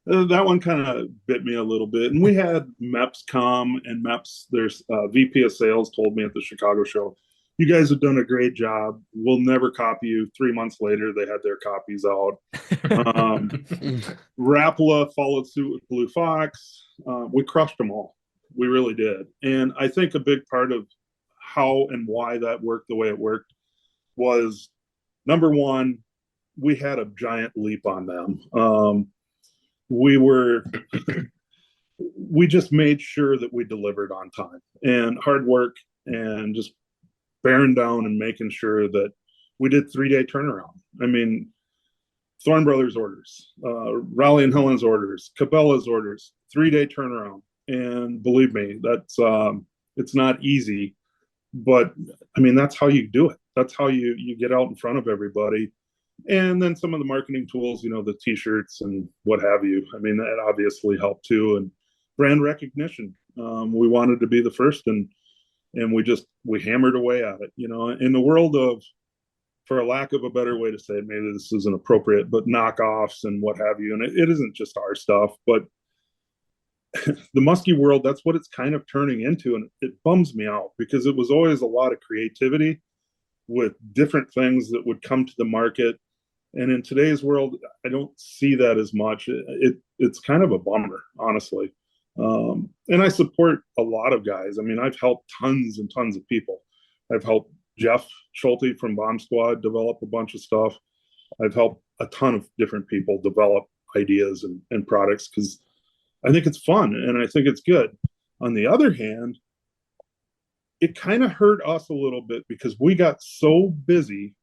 that one kind of bit me a little bit. And we had MEPS come, and MEPS, there's VP of sales told me at the Chicago show, you guys have done a great job. We'll never copy you. 3 months later, they had their copies out. Rapala followed suit with Blue Fox. We crushed them all. We really did. And I think a big part of how and why that worked the way it worked was, number one, we had a giant leap on them. We just made sure that we delivered on time, and hard work, and just bearing down and making sure that we did 3-day turnaround. I mean, Thorn Brothers orders, Raleigh and Helen's orders, Cabela's orders, 3-day turnaround. And believe me, that's it's not easy, but I mean, that's how you do it. That's how you get out in front of everybody. And then some of the marketing tools, the t-shirts and what have you. I mean, that obviously helped too. And brand recognition. We wanted to be the first, and we hammered away at it. In the world of, for a lack of a better way to say it, maybe this isn't appropriate, but knockoffs and what have you. And it isn't just our stuff, but the Muskie world, that's what it's kind of turning into. And it bums me out, because it was always a lot of creativity with different things that would come to the market. And in today's world, I don't see that as much. It's kind of a bummer, honestly. And I support a lot of guys. I mean, I've helped tons and tons of people. I've helped Jeff Schulte from Bomb Squad develop a bunch of stuff. I've helped a ton of different people develop ideas and products, because I think it's fun and I think it's good. On the other hand, it kind of hurt us a little bit, because we got so busy.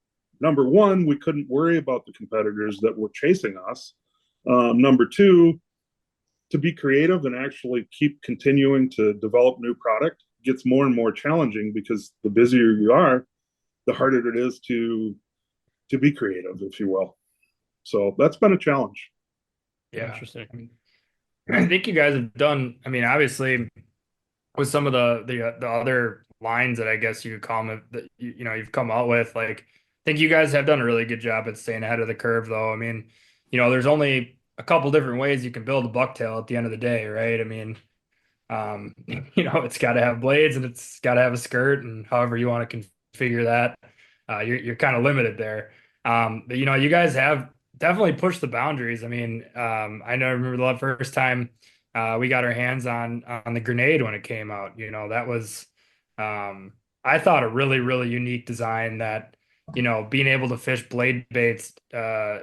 Number one, we couldn't worry about the competitors that were chasing us. Number two, to be creative and actually keep continuing to develop new product gets more and more challenging, because the busier you are, the harder it is to be creative, if you will. So that's been a challenge. Yeah. Interesting. I think you guys have done, I mean, obviously with some of the other lines that I guess you could call them that you've come out with, like, I think you guys have done a really good job at staying ahead of the curve, though. I mean, there's only a couple different ways you can build a bucktail at the end of the day, right? I mean, it's got to have blades, and it's got to have a skirt, and however you want to configure that, you're kind of limited there. But you guys have definitely pushed the boundaries. I mean, I remember the first time we got our hands on the grenade when it came out. That was I thought a really, really unique design that, being able to fish blade baits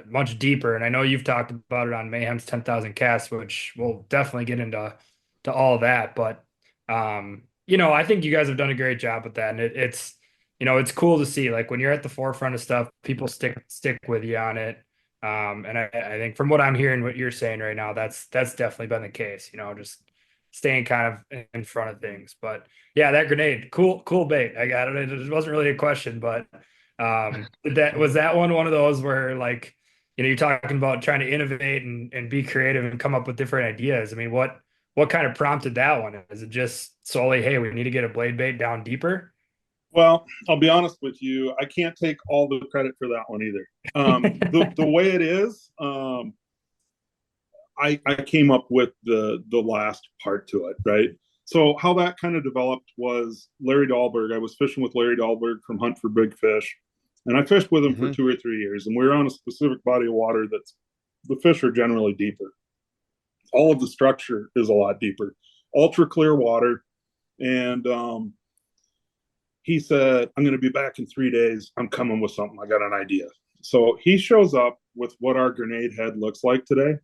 much deeper. And I know you've talked about it on Mayhem's 10,000 casts, which we'll definitely get into all of that. But I think you guys have done a great job with that, and it's cool to see, like, when you're at the forefront of stuff, people stick with you on it. And I think from what I'm hearing, what you're saying right now, that's definitely been the case, just staying kind of in front of things. But yeah, that grenade, cool bait. I got it. It wasn't really a question, but was that one of those where, like, you're talking about trying to innovate and be creative and come up with different ideas. I mean, what kind of prompted that one? Is it just solely, hey, we need to get a blade bait down deeper? Well, I'll be honest with you. I can't take all the credit for that one either. The way it is, I came up with the last part to it, right? So how that kind of developed was Larry Dahlberg. I was fishing with Larry Dahlberg from Hunt for Big Fish, and I fished with him for 2 or 3 years. And we were on a specific body of water that's, the fish are generally deeper. All of the structure is a lot deeper, ultra clear water, and he said, I'm going to be back in 3 days. I'm coming with something. I got an idea. So he shows up with what our grenade head looks like today.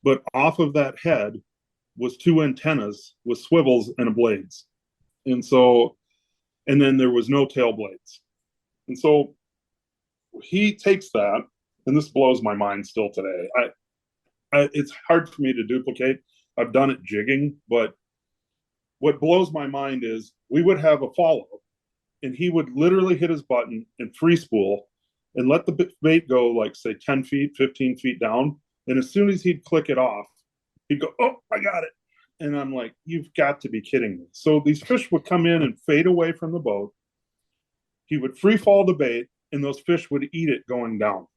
But off of that head was 2 antennas with swivels and blades. And then there was no tail blades. And so he takes that, and this blows my mind still today. It's hard for me to duplicate. I've done it jigging, but what blows my mind is we would have a follow, and he would literally hit his button and free spool and let the bait go, like, say, 10 feet, 15 feet down. And as soon as he'd click it off, he'd go, oh, I got it. And I'm like, you've got to be kidding me. So these fish would come in and fade away from the boat. He would free fall the bait, and those fish would eat it going down.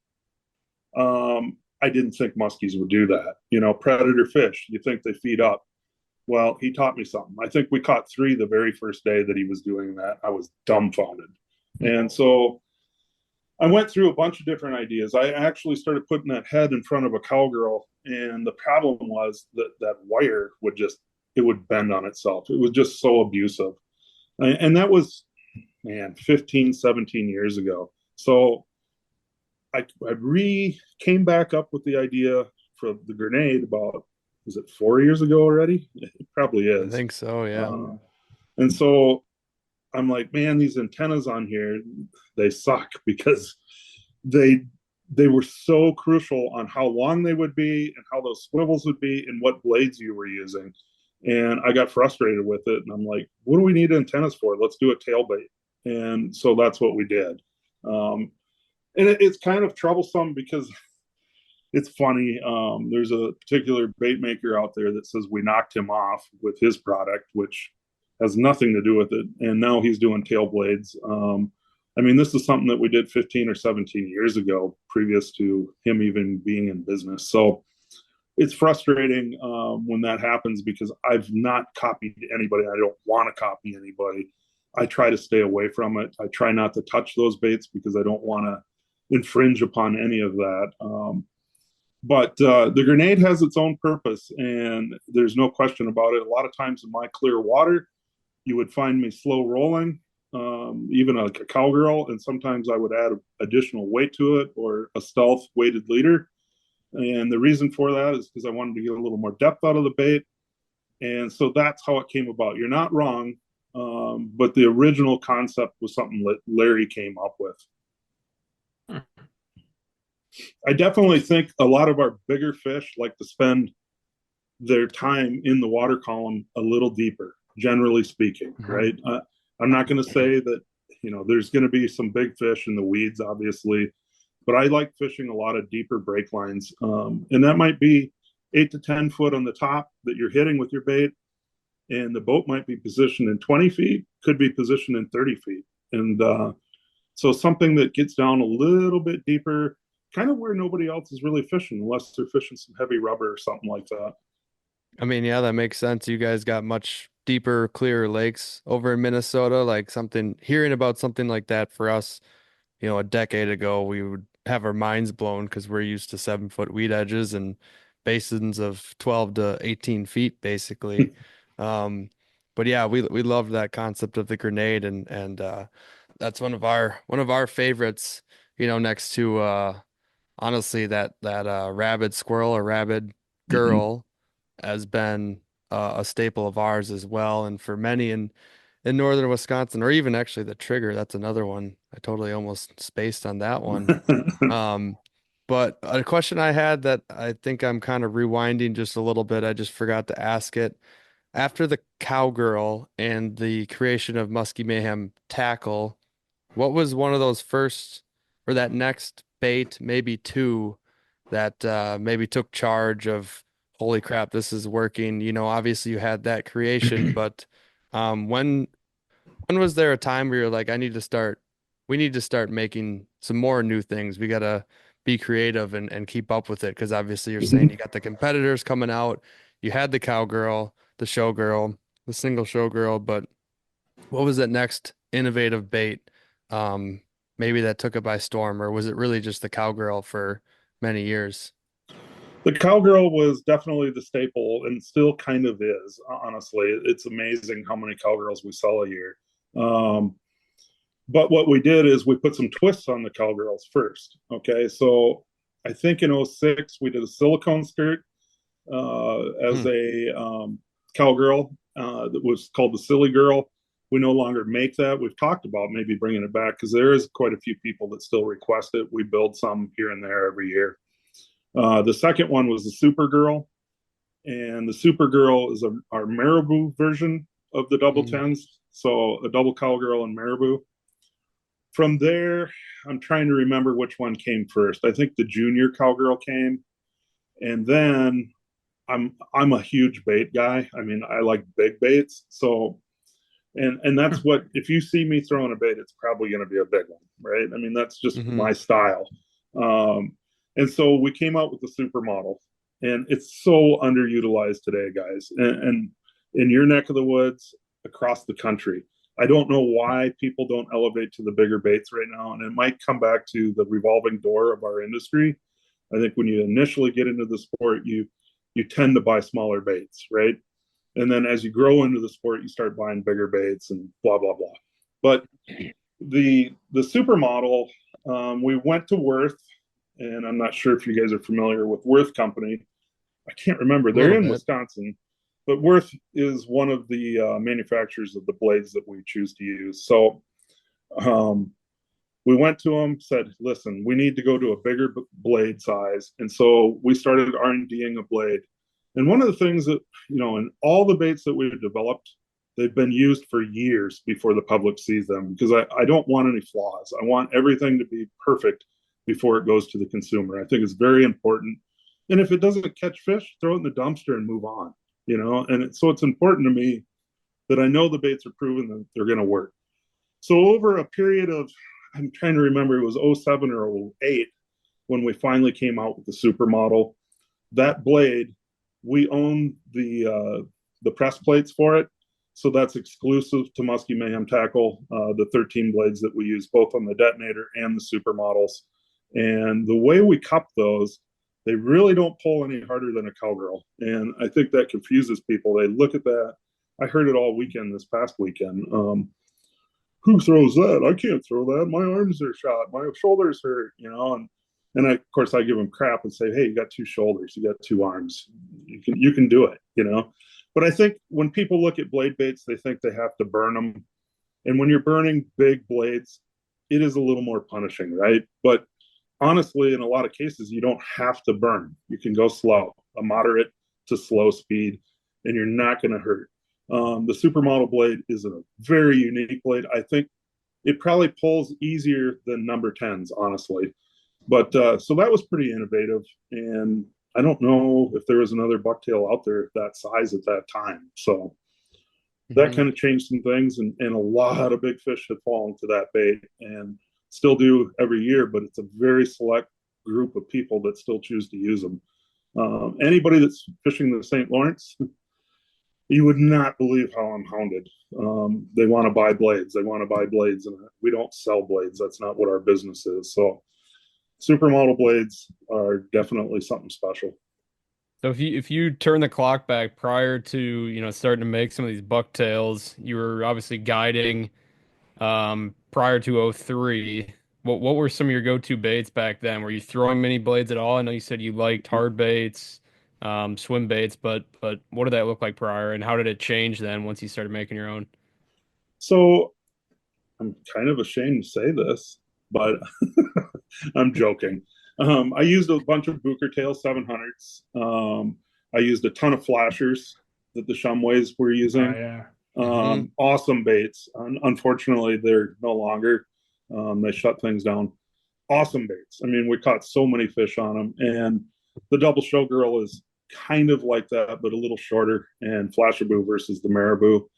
I didn't think muskies would do that. You know, predator fish, you think they feed up. Well, he taught me something. I think we caught 3 the very first day that he was doing that. I was dumbfounded. And so I went through a bunch of different ideas. I actually started putting that head in front of a Cowgirl, and the problem was that that wire would bend on itself. It was just so abusive. And that was, 15, 17 years ago. So I came back up with the idea for the grenade about, was it 4 years ago already? It probably is. I think so, yeah. And so I'm like, man, these antennas on here, they suck, because they were so crucial on how long they would be and how those swivels would be and what blades you were using. And I got frustrated with it, and I'm like, what do we need antennas for? Let's do a tail bait. And so that's what we did. And it's kind of troublesome because it's funny. There's a particular bait maker out there that says we knocked him off with his product, which has nothing to do with it. And now he's doing tail blades. I mean, this is something that we did 15 or 17 years ago, previous to him even being in business. So it's frustrating when that happens, because I've not copied anybody. I don't want to copy anybody. I try to stay away from it. I try not to touch those baits because I don't want to infringe upon any of that. But the grenade has its own purpose, and there's no question about it. A lot of times in my clear water, you would find me slow rolling, even like a Cowgirl, and sometimes I would add additional weight to it, or a stealth weighted leader. And the reason for that is because I wanted to get a little more depth out of the bait. And so that's how it came about. You're not wrong, but the original concept was something that Larry came up with. I definitely think a lot of our bigger fish like to spend their time in the water column a little deeper, generally speaking, right? I'm not going to say that, there's going to be some big fish in the weeds, obviously, but I like fishing a lot of deeper break lines. And that might be 8 to 10 foot on the top that you're hitting with your bait. And the boat might be positioned in 20 feet, could be positioned in 30 feet. And so something that gets down a little bit deeper, kind of where nobody else is really fishing, unless they're fishing some heavy rubber or something like that. I mean, yeah, that makes sense. You guys got much deeper, clearer lakes over in Minnesota. Like hearing about something like that for us, a decade ago, we would have our minds blown because we're used to 7-foot weed edges and basins of 12 to 18 feet, basically. But yeah, we loved that concept of the grenade, and that's one of our favorites, next to honestly that rabid squirrel or rabid girl has been a staple of ours as well. And for many in northern Wisconsin, or even actually the trigger, that's another one. I totally almost spaced on that one. But a question I had that I think I'm kind of rewinding just a little bit, I just forgot to ask it. After the Cowgirl and the creation of Musky Mayhem tackle, what was one of those first, or that next bait, maybe two, that maybe took charge of, holy crap, this is working? Obviously you had that creation, but when was there a time where you're like, we need to start making some more new things. We gotta be creative and keep up with it. Because obviously you're saying you got the competitors coming out, you had the Cowgirl, the Showgirl, the single Showgirl, but what was that next innovative bait? Maybe that took it by storm, or was it really just the Cowgirl for many years? The Cowgirl was definitely the staple, and still kind of is, honestly. It's amazing how many Cowgirls we sell a year. But what we did is we put some twists on the Cowgirls first. Okay, so I think in 06 we did a silicone skirt as a Cowgirl that was called the Silly Girl. We no longer make that. We've talked about maybe bringing it back because there is quite a few people that still request it. We build some here and there every year. The second one was the Supergirl, and the Supergirl is our Marabou version of the double tens. So a double Cowgirl and Marabou. From there, I'm trying to remember which one came first. I think the junior Cowgirl came, and then I'm a huge bait guy. I mean, I like big baits. So, and that's what, if you see me throwing a bait, it's probably going to be a big one, right? I mean, that's just my style. And so we came out with the supermodel, and it's so underutilized today, guys. And in your neck of the woods, across the country, I don't know why people don't elevate to the bigger baits right now. And it might come back to the revolving door of our industry. I think when you initially get into the sport, you tend to buy smaller baits, right? And then as you grow into the sport, you start buying bigger baits and blah, blah, blah. But the supermodel, we went to Worth, and I'm not sure if you guys are familiar with Worth Company. I can't remember. They're in Wisconsin, but Worth is one of the manufacturers of the blades that we choose to use. So we went to them, said, listen, we need to go to a bigger blade size. And so we started R&Ding a blade. And one of the things that, in all the baits that we've developed, they've been used for years before the public sees them, because I don't want any flaws. I want everything to be perfect before it goes to the consumer. I think it's very important. And if it doesn't catch fish, throw it in the dumpster and move on, And so it's important to me that I know the baits are proven that they're going to work. So over a period of, I'm trying to remember, it was 07 or 08 when we finally came out with the supermodel. That blade, we own the press plates for it. So that's exclusive to Musky Mayhem Tackle, the 13 blades that we use both on the detonator and the supermodels. And the way we cup those, they really don't pull any harder than a Cowgirl. And I think that confuses people. They look at that. I heard it all weekend, this past weekend. Who throws that? I can't throw that. My arms are shot. My shoulders hurt, And of course, I give them crap and say, hey, you got two shoulders. You got two arms. You can do it, But I think when people look at blade baits, they think they have to burn them. And when you're burning big blades, it is a little more punishing, right? But honestly, in a lot of cases, you don't have to burn. You can go slow, a moderate to slow speed, and you're not going to hurt. The supermodel blade is a very unique blade. I think it probably pulls easier than number 10s, honestly. But so that was pretty innovative. And I don't know if there was another bucktail out there that size at that time. So that kind of changed some things. And a lot of big fish have fallen to that bait and still do every year. But it's a very select group of people that still choose to use them. Anybody that's fishing the St. Lawrence, you would not believe how I'm hounded. They want to buy blades. They want to buy blades. And we don't sell blades. That's not what our business is. So supermodel blades are definitely something special. So if you turn the clock back prior to, starting to make some of these bucktails, you were obviously guiding prior to 03. What were some of your go-to baits back then? Were you throwing mini blades at all? I know you said you liked hard baits, swim baits, but what did that look like prior, and how did it change then once you started making your own? So I'm kind of ashamed to say this, but I'm joking. I used a bunch of bucktail 700s. I used a ton of flashers that the Shumways were using. Awesome baits. Unfortunately, they're no longer. They shut things down. Awesome baits. I mean, we caught so many fish on them. And the double showgirl is kind of like that, but a little shorter and flashaboo versus the marabou.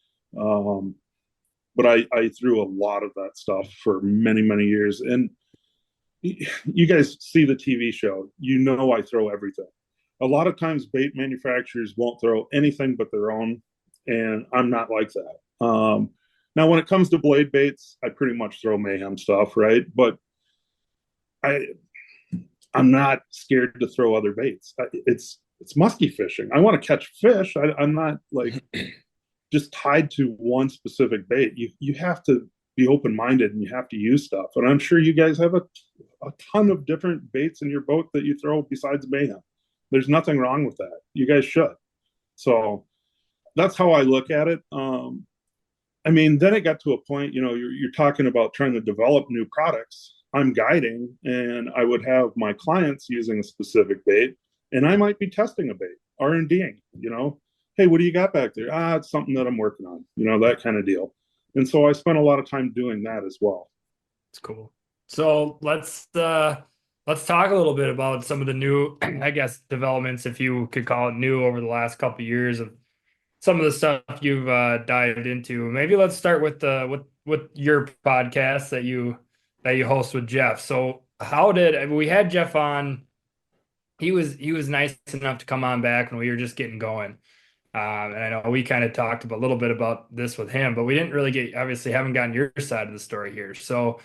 But I threw a lot of that stuff for many, many years. And you guys see the TV show, I throw everything. A lot of times bait manufacturers won't throw anything but their own, and I'm not like that. Now, when it comes to blade baits, I pretty much throw Mayhem stuff, right? But I'm not scared to throw other baits. It's musky fishing. I want to catch fish. I'm not like just tied to one specific bait. You have to be open-minded and you have to use stuff. And I'm sure you guys have a ton of different baits in your boat that you throw besides Mayhem. There's nothing wrong with that. You guys should. So that's how I look at it. I mean, then it got to a point, you're talking about trying to develop new products. I'm guiding, and I would have my clients using a specific bait, and I might be testing a bait, R&Ding, hey, what do you got back there? It's something that I'm working on, that kind of deal. And so I spent a lot of time doing that as well. It's cool. So let's talk a little bit about some of the new, I guess, developments, if you could call it new, over the last couple of years of some of the stuff you've dived into. Maybe let's start with your podcast that you host with Jeff. So we had Jeff on? He was nice enough to come on back when we were just getting going. And I know we kind of talked a little bit about this with him, but we didn't really obviously haven't gotten your side of the story here. So,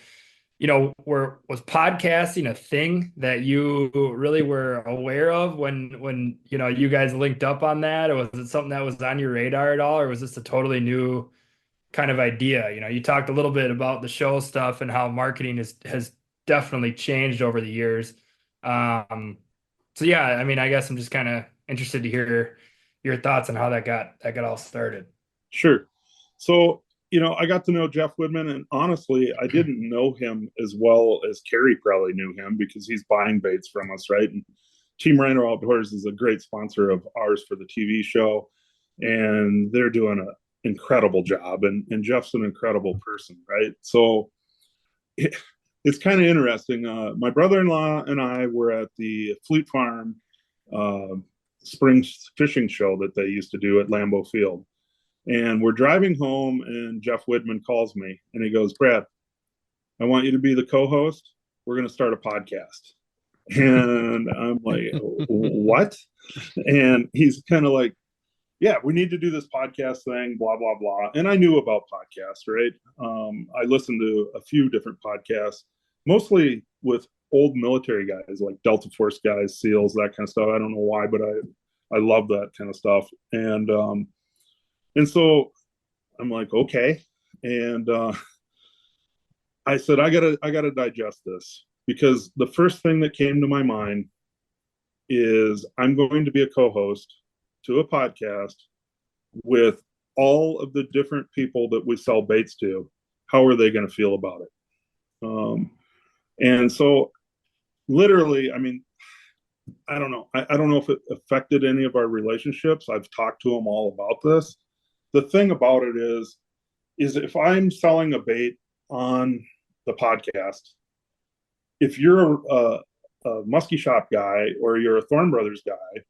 was podcasting a thing that you really were aware of when you guys linked up on that? Or was it something that was on your radar at all? Or was this a totally new kind of idea? You talked a little bit about the show stuff and how marketing has definitely changed over the years. So yeah, I mean, I guess I'm just kind of interested to hear your thoughts on how that got all started. Sure. So, I got to know Jeff Woodman, and honestly, I didn't know him as well as Carrie probably knew him, because he's buying baits from us, right? And Team Rhino Outdoors is a great sponsor of ours for the TV show, and they're doing an incredible job, and Jeff's an incredible person, right? So it's kind of interesting. My brother-in-law and I were at the Fleet Farm spring fishing show that they used to do at Lambeau Field. And we're driving home, and Jeff Woodman calls me, and he goes, Brad, I want you to be the co-host. We're going to start a podcast. And I'm like, what? And he's kind of like, yeah, we need to do this podcast thing, blah, blah, blah. And I knew about podcasts, right? I listened to a few different podcasts, mostly with old military guys, like Delta Force guys, SEALs, that kind of stuff. I don't know why, but I love that kind of stuff. And so I'm like, okay. And I said, I gotta digest this, because the first thing that came to my mind is I'm going to be a co-host to a podcast with all of the different people that we sell baits to. How are they going to feel about it? And so literally, I mean, I don't know. I don't know if it affected any of our relationships. I've talked to them all about this. The thing about it is if I'm selling a bait on the podcast, if you're a Muskie Shop guy or you're a Thorn Brothers guy,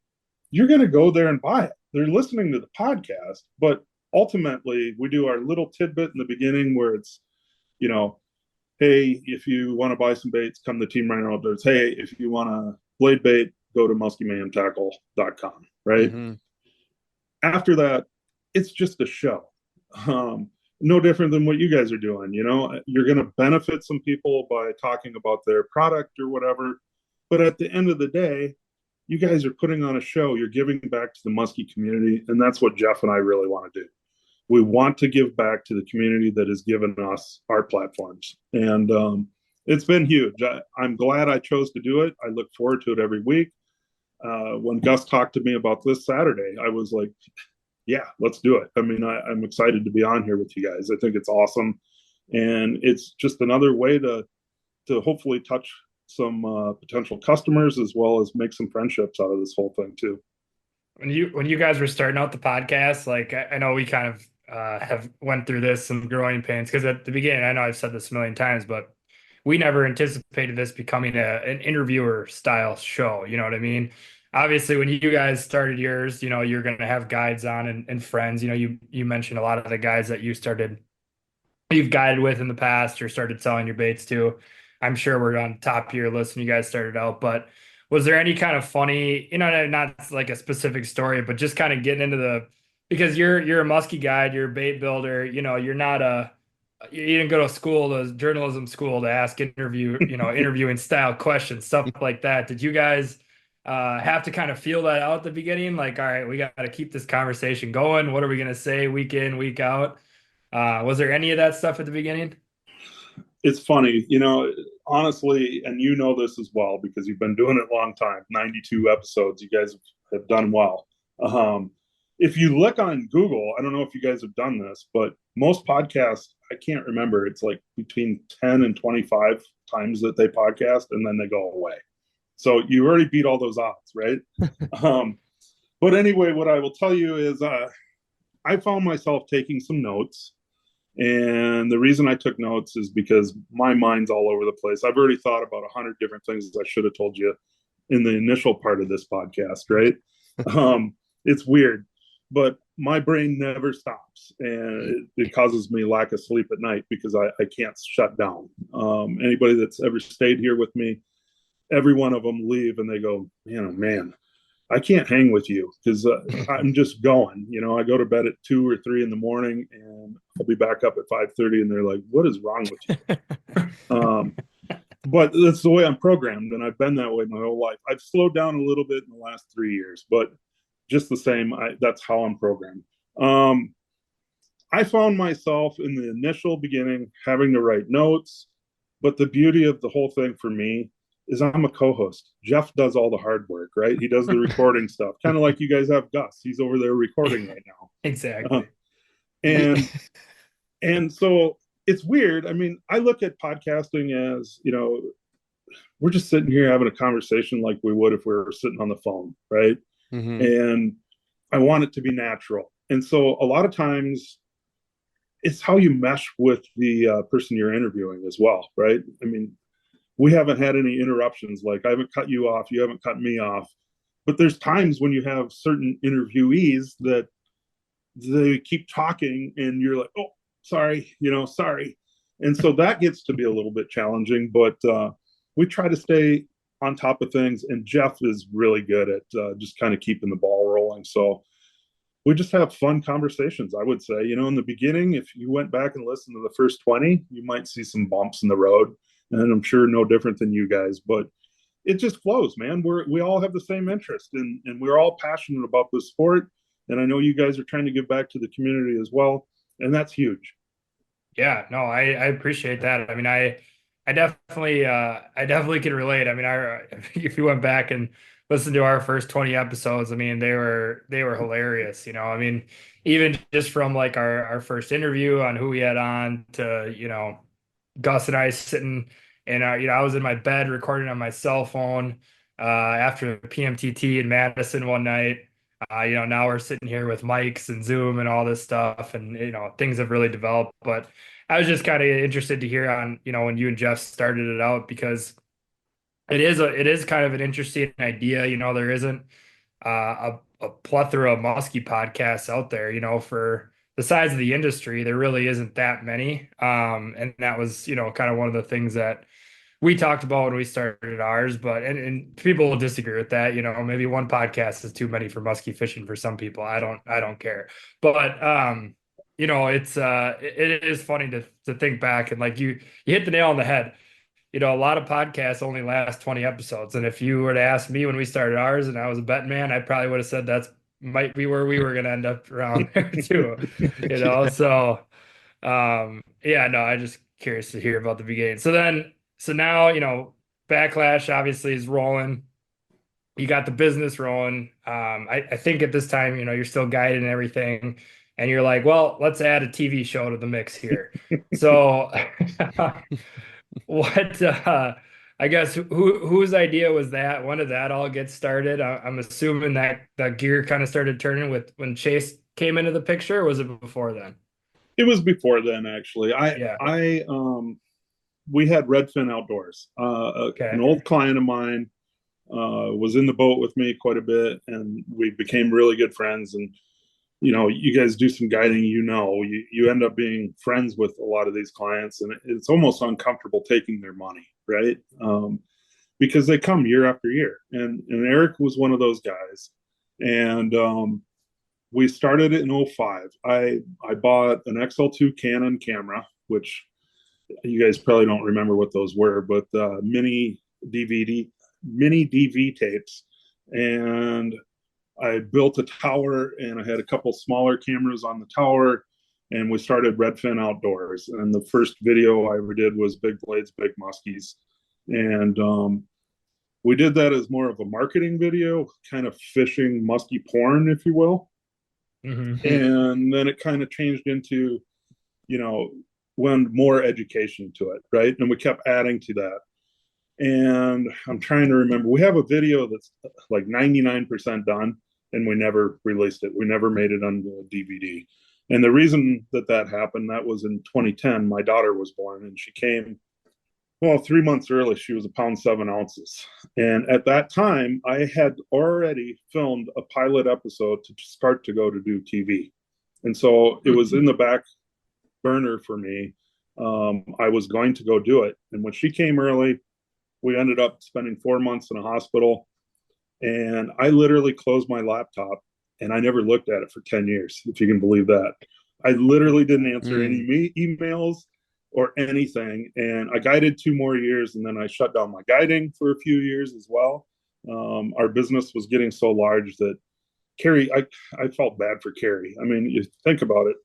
you're going to go there and buy it. They're listening to the podcast, but ultimately we do our little tidbit in the beginning where it's, hey, if you want to buy some baits, come to Team Rhino Outdoors. Hey, if you want to blade bait, go to muskymayhemtackle.com, right? Mm-hmm. After that, it's just a show. No different than what you guys are doing. You're going to benefit some people by talking about their product or whatever. But at the end of the day, you guys are putting on a show. You're giving back to the Muskie community. And that's what Jeff and I really want to do. We want to give back to the community that has given us our platforms. And it's been huge. I'm glad I chose to do it. I look forward to it every week. When Gus talked to me about this Saturday, I was like, yeah, let's do it. I mean, I'm excited to be on here with you guys. I think it's awesome. And it's just another way to hopefully touch some potential customers, as well as make some friendships out of this whole thing too. When you guys were starting out the podcast, like I know we kind of have went through this, some growing pains, because at the beginning, I know I've said this a million times, but we never anticipated this becoming an interviewer style show. You know what I mean? Obviously, when you guys started yours, you're going to have guides on and friends. You mentioned a lot of the guys that you've guided with in the past or started selling your baits to. I'm sure we're on top of your list when you guys started out, but was there any kind of funny, not like a specific story, but just kind of getting into because you're a muskie guide, you're a bait builder, you're not you didn't go to school, to journalism school, to ask interviewing style questions, stuff like that. Did you guys have to kind of feel that out at the beginning? Like, all right, we got to keep this conversation going. What are we going to say week in, week out? Was there any of that stuff at the beginning? It's funny, honestly, and this as well, because you've been doing it a long time, 92 episodes, you guys have done well. If you look on Google, I don't know if you guys have done this, but most podcasts, I can't remember. It's like between 10 and 25 times that they podcast and then they go away. So you already beat all those odds, right? But anyway, what I will tell you is I found myself taking some notes. And the reason I took notes is because my mind's all over the place. I've already thought about 100 different things I should have told you in the initial part of this podcast, right? It's weird, but my brain never stops, and it causes me lack of sleep at night because I can't shut down. Anybody that's ever stayed here with me, every one of them leave and they go, man, I can't hang with you because I'm just going. I go to bed at 2 or 3 in the morning, and I'll be back up at 5:30, and they're like, "What is wrong with you?" But that's the way I'm programmed, and I've been that way my whole life. I've slowed down a little bit in the last 3 years, but just the same, that's how I'm programmed. I found myself in the initial beginning having to write notes, but the beauty of the whole thing for me is I'm a co-host. Jeff does all the hard work, right? He does the recording stuff, kind of like you guys have Gus. He's over there recording right now. Exactly. And so it's weird. I mean, I look at podcasting as, we're just sitting here having a conversation like we would if we were sitting on the phone, right? Mm-hmm. And I want it to be natural. And so a lot of times it's how you mesh with the person you're interviewing as well, right? I mean, we haven't had any interruptions. Like, I haven't cut you off, you haven't cut me off. But there's times when you have certain interviewees that they keep talking and you're like, oh, sorry, sorry. And so that gets to be a little bit challenging, but we try to stay on top of things. And Jeff is really good at just kind of keeping the ball rolling. So we just have fun conversations, I would say. In the beginning, if you went back and listened to the first 20, you might see some bumps in the road. And I'm sure no different than you guys, but it just flows, man. We all have the same interest, and we're all passionate about this sport. And I know you guys are trying to give back to the community as well, and that's huge. Yeah, no, I appreciate that. I mean, I definitely can relate. I mean, if you went back and listened to our first 20 episodes, I mean, they were hilarious. I mean, even just from like our first interview on who we had on to Gus and I sitting and I was in my bed recording on my cell phone after PMTT in Madison one night. Now we're sitting here with mics and Zoom and all this stuff, and things have really developed. But I was just kind of interested to hear on when you and Jeff started it out, because it is kind of an interesting idea. There isn't a plethora of Muskie podcasts out there. For the size of the industry, there really isn't that many. And that was, kind of one of the things that we talked about when we started ours, but, and people will disagree with that. Maybe one podcast is too many for muskie fishing for some people. I don't care. But, it is funny to think back, and like you hit the nail on the head. A lot of podcasts only last 20 episodes. And if you were to ask me when we started ours and I was a betting man, I probably would have said that's might be where we were going to end up around there too, So, I just curious to hear about the beginning. So now, Backlash obviously is rolling. You got the business rolling. I think at this time, you're still guiding everything, and you're like, well, let's add a TV show to the mix here. So what, I guess whose idea was that? When did that all get started? I'm assuming that gear kind of started turning with when Chase came into the picture, or was it before then? It was before then, actually. We had Redfin Outdoors. An old client of mine was in the boat with me quite a bit, and we became really good friends. And you guys do some guiding, you end up being friends with a lot of these clients, and it's almost uncomfortable taking their money, right? Because they come year after year, and Eric was one of those guys. And we started it in 2005. I bought an XL2 Canon camera, which you guys probably don't remember what those were, but mini DV tapes. And I built a tower, and I had a couple smaller cameras on the tower, and we started Redfin Outdoors. And the first video I ever did was Big Blades, Big Muskies. And we did that as more of a marketing video, kind of fishing muskie porn, if you will. Mm-hmm. And then it kind of changed into lend more education to it, right? And we kept adding to that. And I'm trying to remember, we have a video that's like 99% done, and we never released it. We never made it onto a DVD. And the reason that happened, that was in 2010. My daughter was born, and she came, 3 months early. She was 1 pound 7 ounces. And at that time, I had already filmed a pilot episode to start to go to do TV. And so it was in the back burner for me. I was going to go do it. And when she came early, we ended up spending 4 months in a hospital. And I literally closed my laptop and I never looked at it for 10 years, if you can believe that. I literally didn't answer any emails or anything. And I guided 2 more years, and then I shut down my guiding for a few years as well. Our business was getting so large that Carrie, I felt bad for Carrie. I mean, you think about it.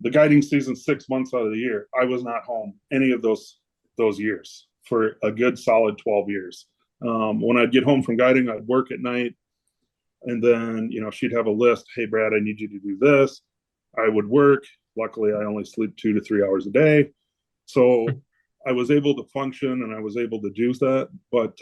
The guiding season 6 months out of the year, I was not home any of those years for a good solid 12 years. When I'd get home from guiding, I'd work at night. And then, she'd have a list. Hey, Brad, I need you to do this. I would work. Luckily, I only sleep 2 to 3 hours a day. So I was able to function and I was able to do that. But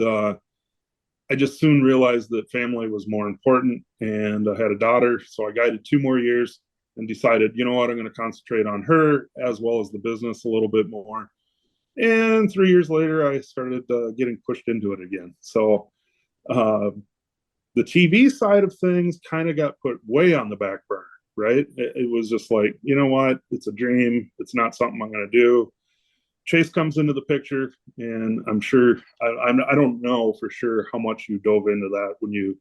I just soon realized that family was more important. And I had a daughter. So I guided 2 more years and decided, you know what, I'm going to concentrate on her as well as the business a little bit more. And 3 years later, I started getting pushed into it again. So the TV side of things kind of got put way on the back burner, right? It was just like, you know what? It's a dream. It's not something I'm going to do. Chase comes into the picture, and I'm sure, I don't know for sure how much you dove into that when you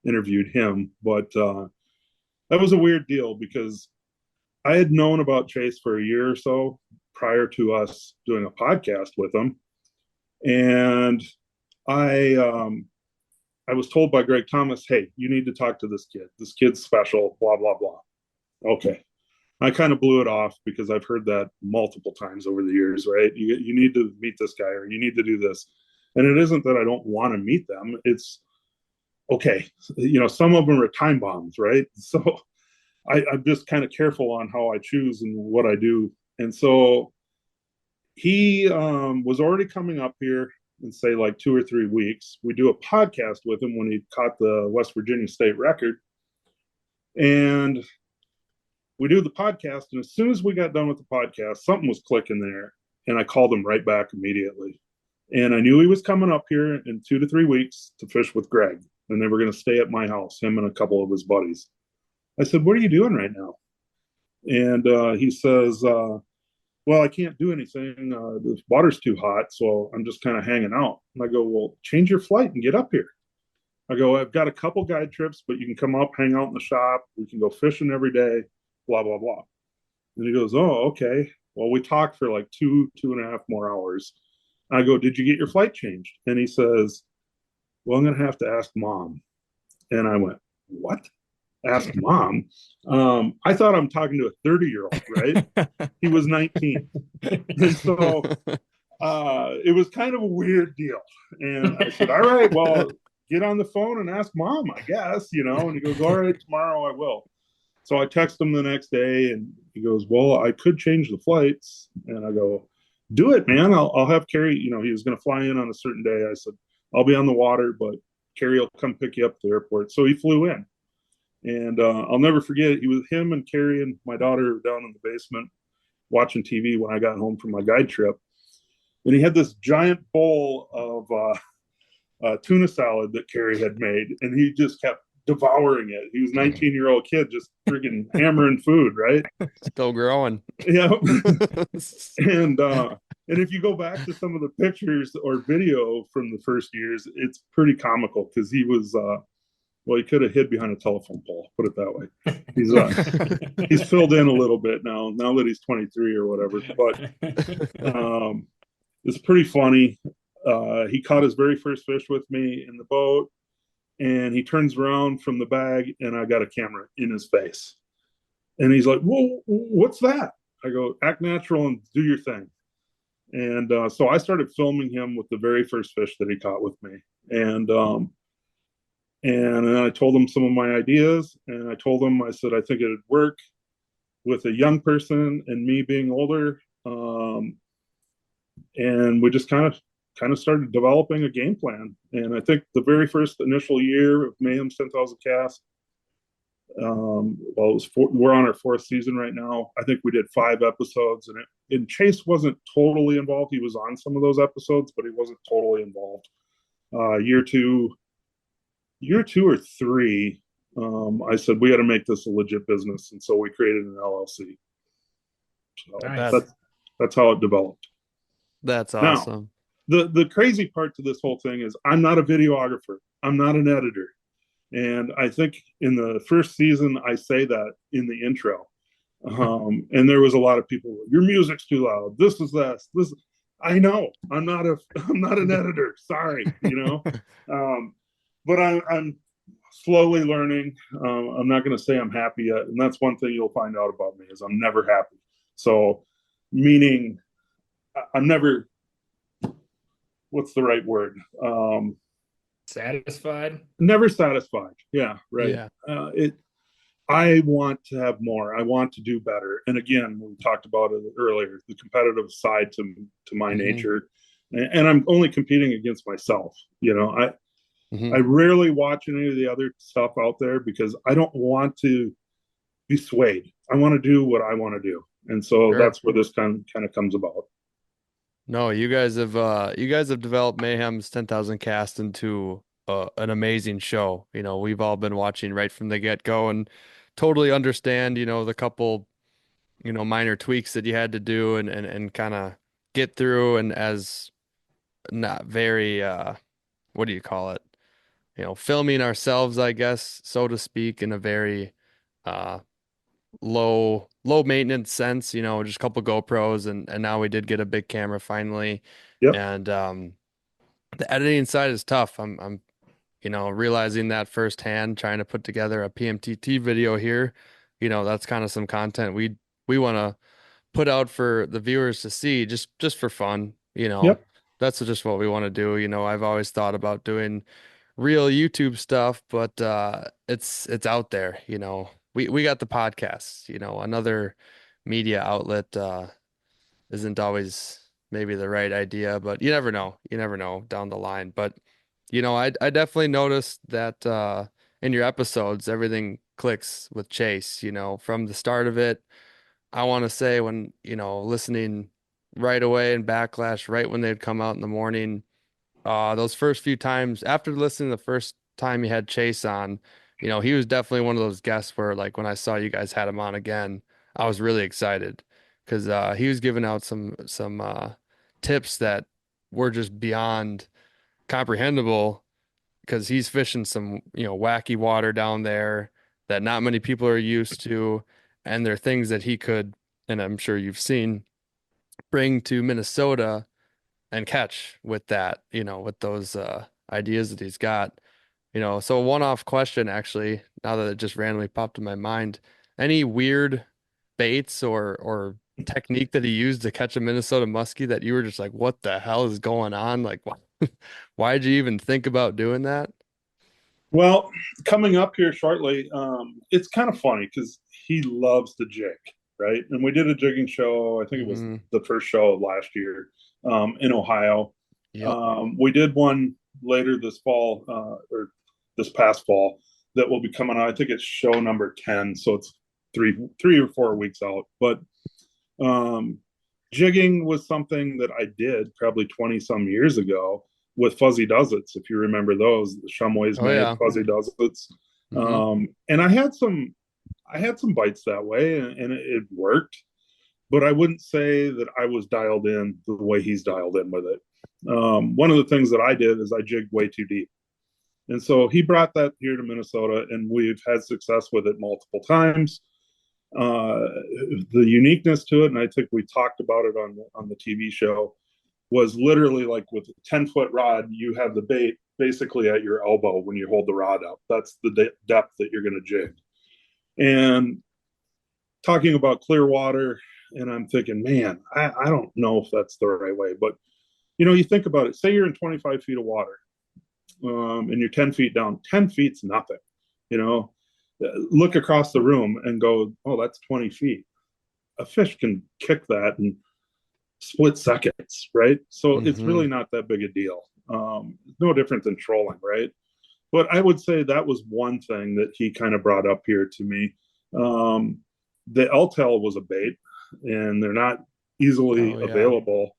interviewed him, but that was a weird deal because I had known about Chase for a year or so prior to us doing a podcast with him. And I was told by Greg Thomas, hey, you need to talk to this kid. This kid's special, blah, blah, blah. Okay. I kind of blew it off because I've heard that multiple times over the years, right? You need to meet this guy, or you need to do this. And it isn't that I don't want to meet them. It's, okay, some of them are time bombs, right? So I'm just kind of careful on how I choose and what I do. And so he was already coming up here in, say, like 2 or 3 weeks. We do a podcast with him when he caught the West Virginia state record. And we do the podcast. And as soon as we got done with the podcast, something was clicking there. And I called him right back immediately. And I knew he was coming up here in 2 to 3 weeks to fish with Greg. And they were going to stay at my house, him and a couple of his buddies. I said, what are you doing right now? And he says, well, I can't do anything. The water's too hot, so I'm just kind of hanging out. And I go, well, change your flight and get up here. I go, I've got a couple guide trips, but you can come up, hang out in the shop. We can go fishing every day, blah, blah, blah. And he goes, oh, okay. Well, we talked for like 2.5 more hours. I go, did you get your flight changed? And he says, well, I'm going to have to ask Mom. And I went, what? Ask Mom? I thought I'm talking to a 30-year-old, right? He was 19. And so it was kind of a weird deal. And I said, all right, well, get on the phone and ask Mom, I guess, And he goes, all right, tomorrow I will. So I text him the next day, and he goes, well, I could change the flights. And I go, do it, man. I'll have Carrie, he was going to fly in on a certain day. I said, I'll be on the water, but Carrie will come pick you up at the airport. So he flew in. And I'll never forget it. He was him and Carrie and my daughter down in the basement watching TV when I got home from my guide trip. And he had this giant bowl of tuna salad that Carrie had made, and he just kept devouring it. He was a 19-year-old kid just freaking hammering food, right? Still growing. Yeah. And if you go back to some of the pictures or video from the first years, it's pretty comical because he was well, he could have hid behind a telephone pole, put it that way. He's filled in a little bit now that he's 23 or whatever. But it's pretty funny. He caught his very first fish with me in the boat, and he turns around from the bag, and I got a camera in his face. And he's like, whoa, what's that? I go, act natural and do your thing. And so I started filming him with the very first fish that he caught with me. And then I told him some of my ideas, and I told him, I said, I think it'd work. with a young person and me being older. And we just kind of started developing a game plan. And I think the very first initial year of Mayhem's 10,000 Cast, we're on our fourth season right now. I think we did 5 episodes, and Chase wasn't totally involved. He was on some of those episodes, but he wasn't totally involved. Year two or three, I said we got to make this a legit business, and so we created an LLC. So Nice. that's how it developed. That's awesome. Now, the crazy part to this whole thing is I'm not a videographer. I'm not an editor. And I think in the first season, I say that in the intro. And there was a lot of people, your music's too loud. This is this. I know I'm not an editor. Sorry, but I'm slowly learning. I'm not going to say I'm happy yet. And that's one thing you'll find out about me is I'm never happy. So meaning I'm never, what's the right word? Satisfied? Never satisfied. Yeah, right. Yeah. I want to have more. I want to do better. And again, we talked about it earlier, the competitive side to my nature. And I'm only competing against myself. I rarely watch any of the other stuff out there because I don't want to be swayed. I want to do what I want to do. And so that's where this kind of comes about. No, you guys have developed Mayhem's 10,000 Cast into an amazing show. We've all been watching right from the get-go and totally understand, the couple, minor tweaks that you had to do and kind of get through, and as not very what do you call it? Filming ourselves, I guess, so to speak, in a very low maintenance sense, just a couple GoPros and now we did get a big camera finally. Yep. And the editing side is tough. I'm realizing that firsthand, trying to put together a PMTT video here. That's kind of some content we want to put out for the viewers to see just for fun. Yep. That's just what we want to do. I've always thought about doing real YouTube stuff, but it's out there. We got the podcasts, another media outlet isn't always maybe the right idea, but you never know down the line. But I definitely noticed that in your episodes everything clicks with Chase, from the start of it. I want to say when listening right away in Backlash, right when they'd come out in the morning, those first few times after listening the first time you had Chase on, he was definitely one of those guests where, like, when I saw you guys had him on again, I was really excited because he was giving out some tips that were just beyond comprehensible because he's fishing some, wacky water down there that not many people are used to, and they're things that he could, and I'm sure you've seen, bring to Minnesota and catch with that, with those ideas that he's got. So a one-off question, actually, now that it just randomly popped in my mind, any weird baits or technique that he used to catch a Minnesota muskie that you were just like, what the hell is going on? Like, why'd you even think about doing that? Well, coming up here shortly, it's kind of funny because he loves to jig, right? And we did a jigging show. I think it was the first show of last year in Ohio. Yep. We did one later this fall or this past fall that will be coming out. I think it's show number 10, so it's three or 4 weeks out. But jigging was something that I did probably 20 some years ago with fuzzy doesits, if you remember those, the Shumway's made fuzzy doesits. And I had some bites that way, and it worked, but I wouldn't say that I was dialed in the way he's dialed in with it. One of the things that I did is I jigged way too deep. And so he brought that here to Minnesota, and we've had success with it multiple times. The uniqueness to it, and I think we talked about it on the TV show, was literally like with a 10-foot rod, you have the bait basically at your elbow when you hold the rod up. That's the depth that you're going to jig. And talking about clear water, and I'm thinking, man, I don't know if that's the right way. But, you think about it. Say you're in 25 feet of water and you're 10 feet down. 10 feet's nothing. Look across the room and go, oh, that's 20 feet. a fish can kick that in split seconds, right? So it's Mm-hmm. really not that big a deal. No different than trolling, right? But I would say that was one thing that he kind of brought up here to me. The L-tail was a bait, and they're not easily Oh yeah. available,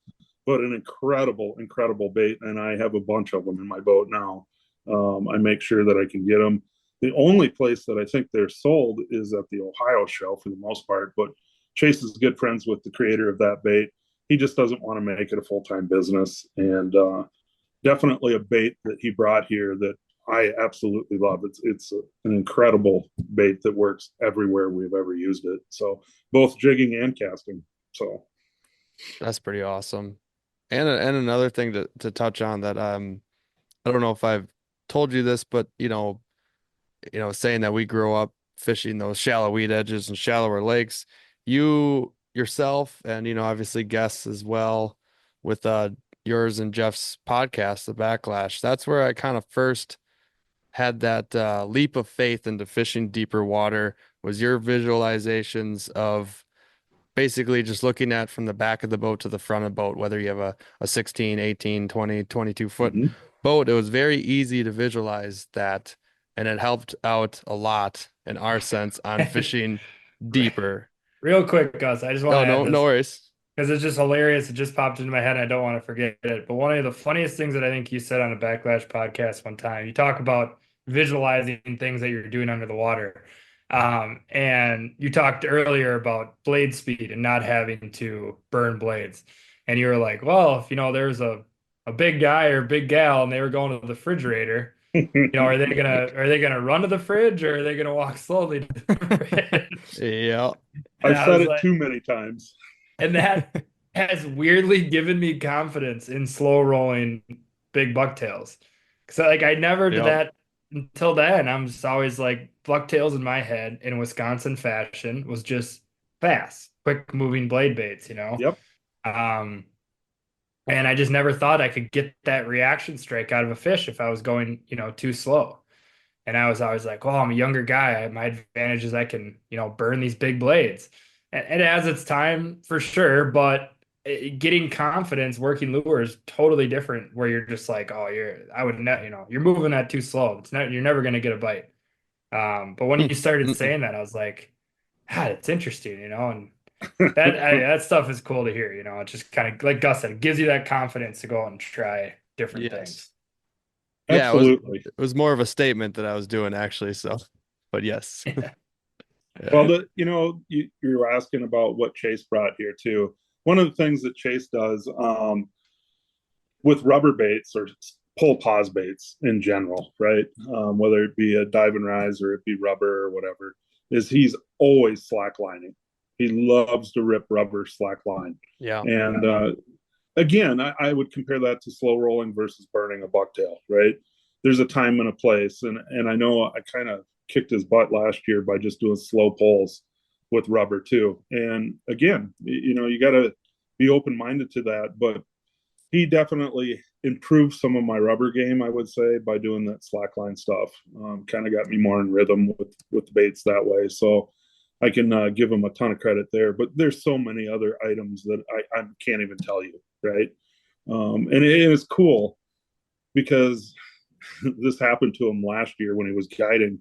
but an incredible bait. And I have a bunch of them in my boat now. I make sure that I can get them. The only place that I think they're sold is at the Ohio show for the most part. But Chase is good friends with the creator of that bait. He just doesn't want to make it a full-time business. And definitely a bait that he brought here that I absolutely love. It's an incredible bait that works everywhere we've ever used it. So both jigging and casting. So That's pretty awesome. And another thing to touch on that I don't know if I've told you this, but saying that we grew up fishing those shallow weed edges and shallower lakes, you yourself and obviously guests as well with yours and Jeff's podcast, The Backlash. That's where I kind of first had that leap of faith into fishing deeper water was your visualizations of basically just looking at from the back of the boat to the front of the boat, whether you have a 16, 18, 20, 22 foot mhm. boat. It was very easy to visualize that. And it helped out a lot in our sense on fishing deeper. Real quick, Gus, I just want Oh, to add no this worries. because it's just hilarious. It just popped into my head and I don't want to forget it. But one of the funniest things that I think you said on a Backlash podcast one time, you talk about visualizing things that you're doing under the water. And you talked earlier about blade speed and not having to burn blades. And you were like, well, if there's a big guy or big gal and they were going to the refrigerator, are they gonna run to the fridge or are they gonna walk slowly to the fridge? Yeah. And I've I said was it like, too many times. and that has weirdly given me confidence in slow rolling big bucktails. Cause like I never did Yep. that until then. I'm just always like bucktails in my head in Wisconsin fashion was just fast, quick moving blade baits. Yep. Um, and I just never thought I could get that reaction strike out of a fish if I was going, too slow. And I was always like, well, I'm a younger guy. My advantage is I can, burn these big blades. And it has its time for sure, but getting confidence working lures totally different where you're just like, oh, I would not, you're moving that too slow. You're never going to get a bite. But when you started saying that, I was like, God, it's interesting, and that stuff is cool to hear, It just kind of like Gus said, it gives you that confidence to go out and try different things. Yes. Yeah, Absolutely. it was more of a statement that I was doing actually. So, but yes. Yeah. Yeah. Well, you were asking about what Chase brought here too. One of the things that Chase does with rubber baits or pull pause baits in general, right? Whether it be a dive and rise or it be rubber or whatever, is he's always slacklining. He loves to rip rubber slack line. Yeah. And again, I would compare that to slow rolling versus burning a bucktail, right? There's a time and a place. And I know I kind of kicked his butt last year by just doing slow pulls with rubber too. And again, you got to be open minded to that. But he definitely improved some of my rubber game, I would say, by doing that slackline stuff. Kind of got me more in rhythm with baits that way. So I can give him a ton of credit there. But there's so many other items that I can't even tell you, right? And it is cool because this happened to him last year when he was guiding.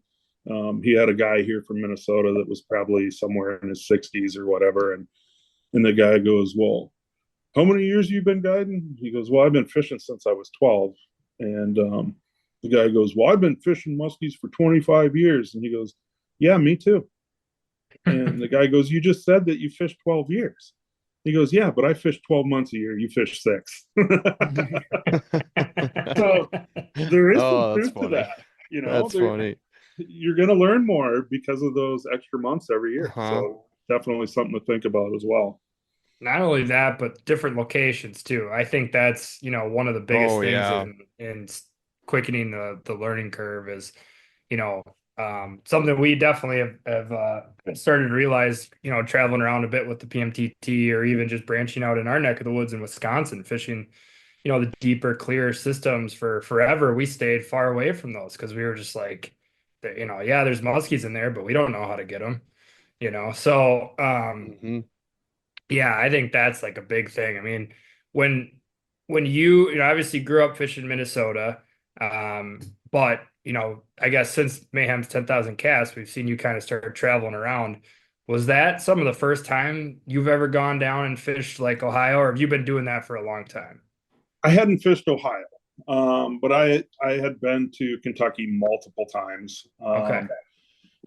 He had a guy here from Minnesota that was probably somewhere in his 60s or whatever. And the guy goes, well, how many years have you been guiding? He goes, well, I've been fishing since I was 12. And the guy goes, well, I've been fishing muskies for 25 years. And he goes, yeah, me too. And the guy goes, you just said that you fished 12 years. He goes, yeah, but I fish 12 months a year. You fish 6. So there is some Oh, that's truth to funny. that. That's funny. You're going to learn more because of those extra months every year. Uh-huh. So definitely something to think about as well. Not only that, but different locations too. I think that's, one of the biggest Oh, things yeah. in quickening the learning curve is, something we definitely have started to realize, traveling around a bit with the PMTT or even just branching out in our neck of the woods in Wisconsin, fishing, the deeper, clearer systems for forever. We stayed far away from those because we were just like, yeah, there's muskies in there, but we don't know how to get them, So, Mhm. Yeah, I think that's like a big thing. I mean, when when you obviously grew up fishing Minnesota, um, but I guess since Mayhem's 10,000 casts, we've seen you kind of start traveling around. Was that some of the first time you've ever gone down and fished like Ohio, or have you been doing that for a long time? I hadn't fished Ohio, but I had been to Kentucky multiple times. Okay.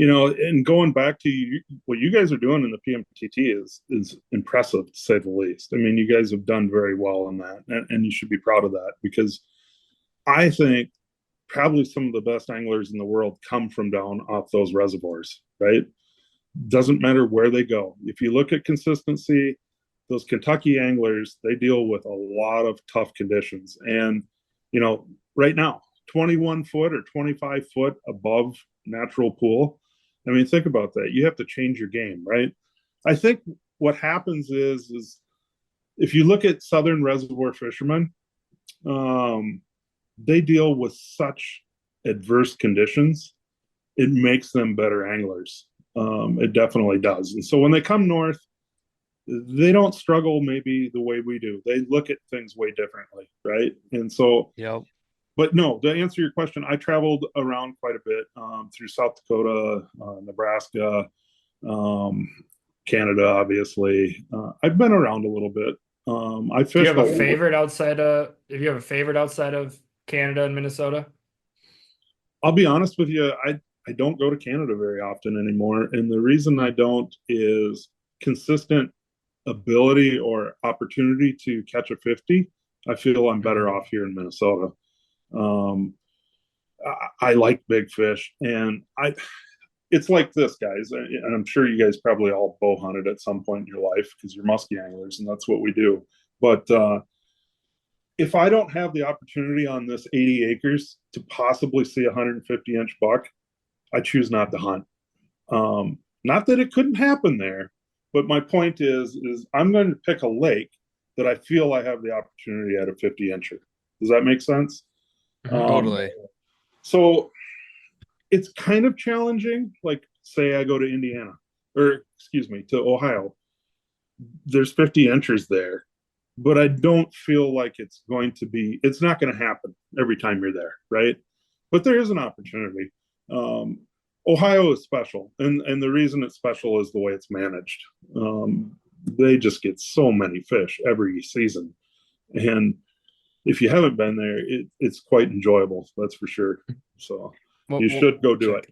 And going back to what you guys are doing in the PMTT is impressive to say the least. I mean, you guys have done very well in that, and you should be proud of that because I think probably some of the best anglers in the world come from down off those reservoirs, right? Doesn't matter where they go. If you look at consistency, those Kentucky anglers, they deal with a lot of tough conditions. And, right now, 21 foot or 25 foot above natural pool. I mean, think about that. You have to change your game, right? I think what happens is if you look at Southern reservoir fishermen, um, they deal with such adverse conditions. It makes them better anglers. It definitely does. And so when they come north, they don't struggle maybe the way we do. They look at things way differently, right? And so, Yep. but no, to answer your question, I traveled around quite a bit through South Dakota, Nebraska, um, Canada, obviously. I've been around a little bit. I Do you fished. have a favorite outside of if you have a favorite outside of Canada and Minnesota? I'll be honest with you, I don't go to Canada very often anymore. And the reason I don't is consistent ability or opportunity to catch a 50. I feel I'm better off here in Minnesota. Um, I like big fish, and it's like this, guys, and I'm sure you guys probably all bow hunted at some point in your life because you're musky anglers, and that's what we do. But if I don't have the opportunity on this 80 acres to possibly see a 150-inch buck, I choose not to hunt. Not that it couldn't happen there, but my point is I'm going to pick a lake that I feel I have the opportunity at a 50-incher. Does that make sense? Totally. So it's kind of challenging. Like, say I go to Indiana, or excuse me, to Ohio. There's 50 inchers there, but I don't feel like it's not going to happen every time you're there, right? But there is an opportunity. Ohio is special, and the reason it's special is the way it's managed. They just get so many fish every season, and if you haven't been there, it's quite enjoyable. That's for sure. So you should go do it.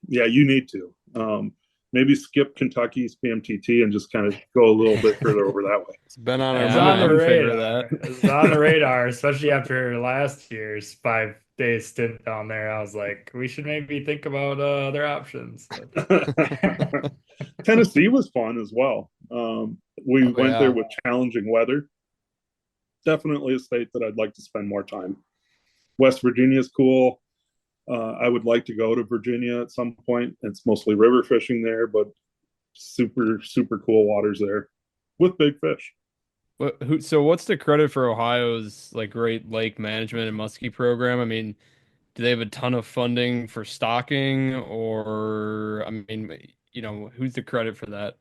Yeah, you need to. Maybe skip Kentucky's PMTT and just kind of go a little bit further over that way. It's been on our It's on the mind. radar. It's on the radar, especially after last year's 5 day stint down there. I was like, we should maybe think about other options. Tennessee was fun as well. We went there with challenging weather. Definitely a state that I'd like to spend more time. West Virginia is cool. I would like to go to Virginia at some point. It's mostly river fishing there, but super, super cool waters there with big fish. So what's the credit for Ohio's like great lake management and muskie program? I mean, do they have a ton of funding for stocking, or I mean, who's the credit for that?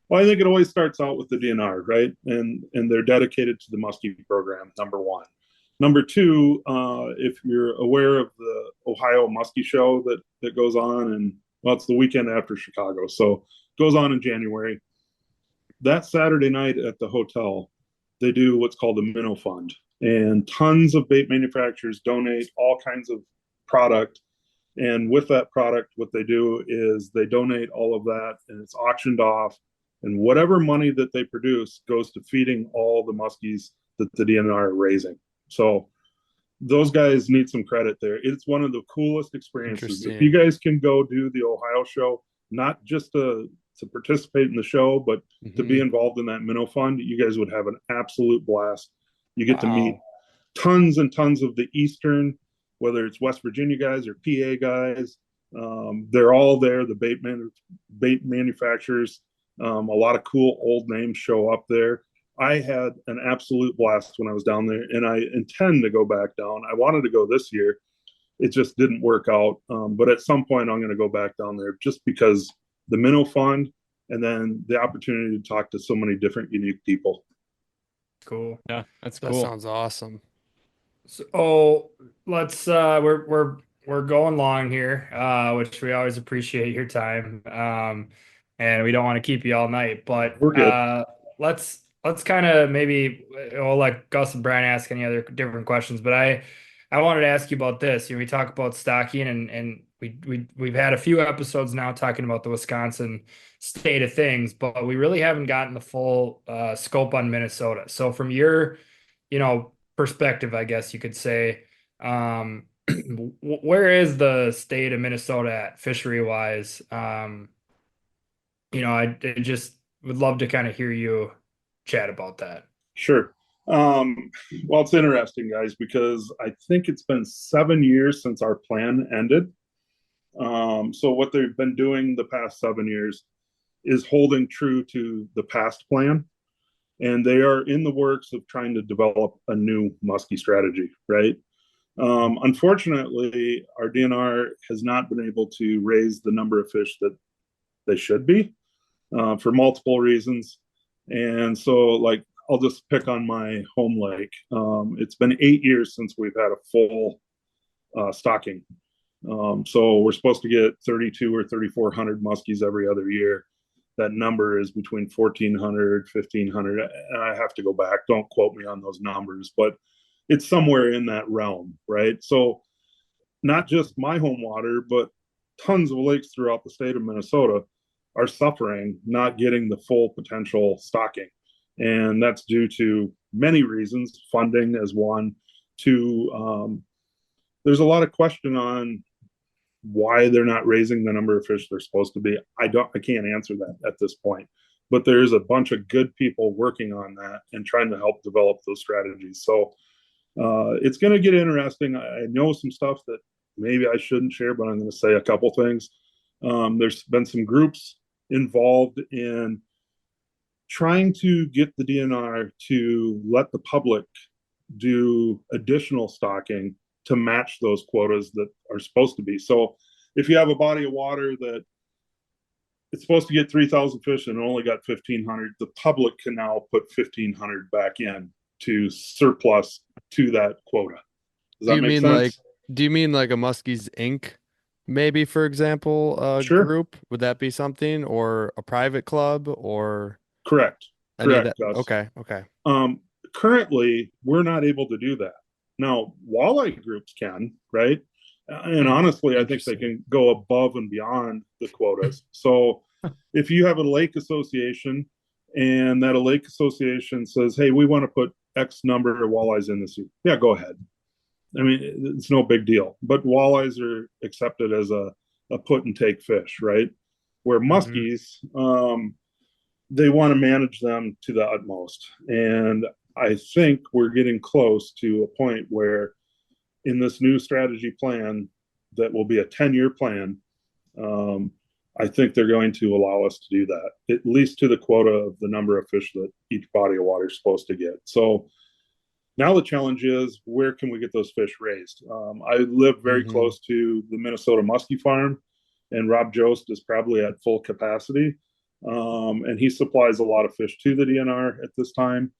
Well, I think it always starts out with the DNR, right? And they're dedicated to the muskie program, number one. Number two, if you're aware of the Ohio Muskie Show that goes on, and well, it's the weekend after Chicago, so it goes on in January. That Saturday night at the hotel, they do what's called the Minnow Fund, and tons of bait manufacturers donate all kinds of product. And with that product, what they do is they donate all of that, and it's auctioned off. And whatever money that they produce goes to feeding all the muskies that the DNR are raising. So those guys need some credit there. It's one of the coolest experiences. If you guys can go do the Ohio show, not just to participate in the show, but to be involved in that minnow fund, you guys would have an absolute blast. You get to meet tons and tons of the Eastern, whether it's West Virginia guys or PA guys. They're all there. The bait manufacturers, a lot of cool old names show up there. I had an absolute blast when I was down there, and I intend to go back down. I wanted to go this year. It just didn't work out. But at some point, I'm going to go back down there just because the minnow fund and then the opportunity to talk to so many different unique people. Cool. Yeah, that's That cool. sounds awesome. So let's we're going long here, which we always appreciate your time. And we don't want to keep you all night, but We're good. let's kind of maybe we'll let Gus and Brian ask any other different questions, but I wanted to ask you about this. We talk about stocking and we've had a few episodes now talking about the Wisconsin state of things, but we really haven't gotten the full scope on Minnesota. So from your, perspective, I guess you could say, where is the state of Minnesota at fishery wise? I just would love to kind of hear you chat about that. Sure. Well, it's interesting, guys, because I think it's been 7 years since our plan ended. So what they've been doing the past 7 years is holding true to the past plan. And they are in the works of trying to develop a new muskie strategy, right? Unfortunately, our DNR has not been able to raise the number of fish that they should be for multiple reasons. And so, like, I'll just pick on my home lake. It's been 8 years since we've had a full stocking. So we're supposed to get 32 or 3,400 muskies every other year. That number is between 1,400, 1,500. And I have to go back. Don't quote me on those numbers, but it's somewhere in that realm, right? So not just my home water, but tons of lakes throughout the state of Minnesota are suffering, not getting the full potential stocking. And that's due to many reasons. Funding is one. Two, there's a lot of question on why they're not raising the number of fish they're supposed to be. I can't answer that at this point, but there's a bunch of good people working on that and trying to help develop those strategies. So it's going to get interesting. I know some stuff that maybe I shouldn't share, but I'm going to say a couple things. There's been some groups involved in trying to get the DNR to let the public do additional stocking to match those quotas that are supposed to be. So if you have a body of water that it's supposed to get 3,000 fish and only got 1,500, the public can now put 1,500 back in to surplus to that quota. Does that make sense? Do you mean like a Muskie's Inc. maybe, for example, Sure. group? Would that be something, or a private club, or Correct. any of Correct, that? Gus. Okay. Currently, we're not able to do that. Now, walleye groups can, right? And honestly, I think they can go above and beyond the quotas. So if you have a lake association and that a lake association says, hey, we want to put X number of walleyes in this year, yeah, go ahead. I mean, it's no big deal. But walleyes are accepted as a put and take fish, right? Where muskies, they want to manage them to the utmost. And I think we're getting close to a point where in this new strategy plan that will be a 10-year plan, I think they're going to allow us to do that, at least to the quota of the number of fish that each body of water is supposed to get. So now the challenge is, where can we get those fish raised? I live very close to the Minnesota Muskie farm, and Rob Jost is probably at full capacity. And he supplies a lot of fish to the DNR at this time.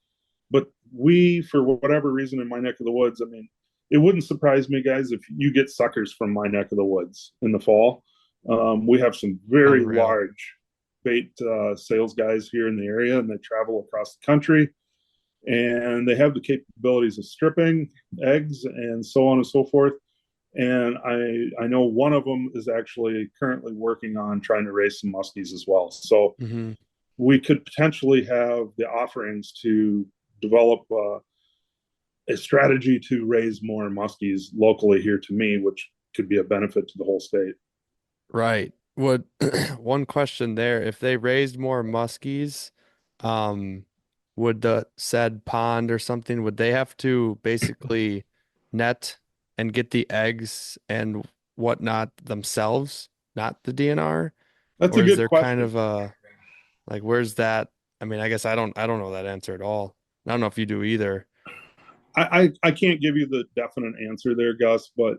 But we, for whatever reason, in my neck of the woods, I mean, it wouldn't surprise me, guys, if you get suckers from my neck of the woods in the fall. We have some very large bait sales guys here in the area, and they travel across the country. And they have the capabilities of stripping eggs and so on and so forth. And I know one of them is actually currently working on trying to raise some muskies as well. So we could potentially have the offerings to develop a strategy to raise more muskies locally here to me, which could be a benefit to the whole state. Right. Would one question there, if they raised more muskies, would the said pond or something, would they have to basically net and get the eggs and whatnot themselves, not the DNR? That's Or a is good there question. kind of a, like, where's that? I mean, I guess I don't know that answer at all. I don't know if you do either. I can't give you the definite answer there, Gus, but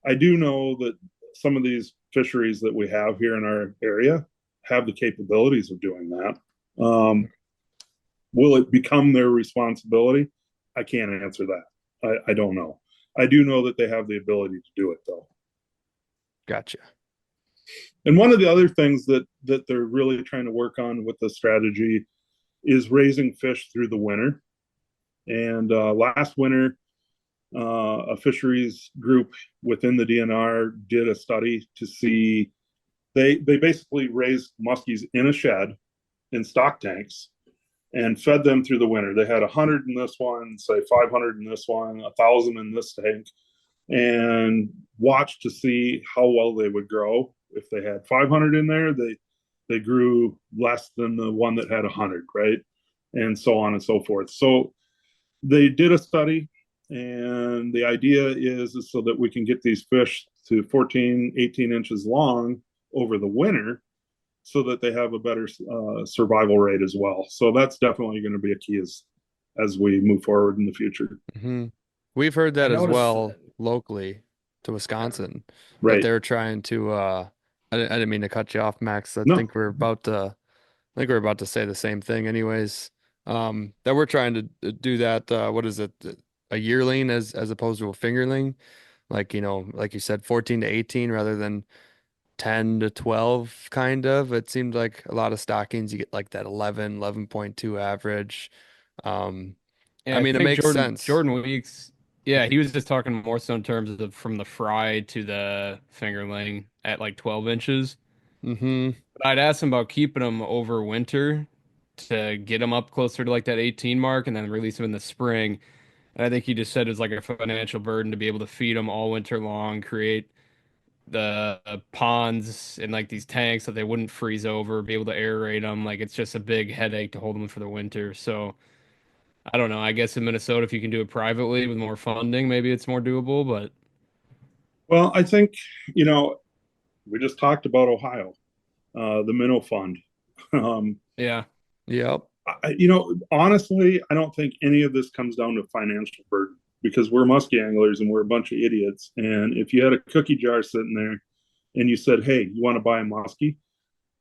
I do know that some of these fisheries that we have here in our area, have the capabilities of doing that. Will it become their responsibility? I can't answer that. I don't know. I do know that they have the ability to do it, though. Gotcha. And one of the other things that they're really trying to work on with the strategy is raising fish through the winter. And last winter, a fisheries group within the DNR did a study to see they basically raised muskies in a shed in stock tanks and fed them through the winter. They had 100 in this one, say 500 in this one, 1,000 in this tank, and watched to see how well they would grow. If they had 500 in there, they grew less than the one that had 100, right? And so on and so forth. So they did a study, and the idea is so that we can get these fish to 14, 18 inches long over the winter so that they have a better survival rate as well. So that's definitely going to be a key as we move forward in the future. Mm-hmm. We've heard that I as noticed well that. locally to Wisconsin, that Right. they're trying to I didn't mean to cut you off, Max. No. I think we're about to say the same thing anyways. That we're trying to do that what is it? A yearling as opposed to a fingerling. Like, like you said, 14 to 18 rather than 10 to 12 kind of. It seemed like a lot of stockings you get like that 11.2 average. Yeah, I I mean, it think makes sense. Jordan Weeks, yeah, he was just talking more so in terms of from the fry to the fingerling at like 12 inches. Mm-hmm. But I'd asked him about keeping them over winter to get them up closer to like that 18 mark and then release them in the spring. And I think he just said it was like a financial burden to be able to feed them all winter long, create the ponds and like these tanks that they wouldn't freeze over, be able to aerate them. Like it's just a big headache to hold them for the winter. So I don't know. I guess in Minnesota, if you can do it privately with more funding, maybe it's more doable. But Well, I think, we just talked about Ohio, the Minnow Fund. Um, yeah, Yep. honestly, I don't think any of this comes down to financial burden because we're muskie anglers and we're a bunch of idiots. And if you had a cookie jar sitting there and you said, "Hey, you want to buy a muskie?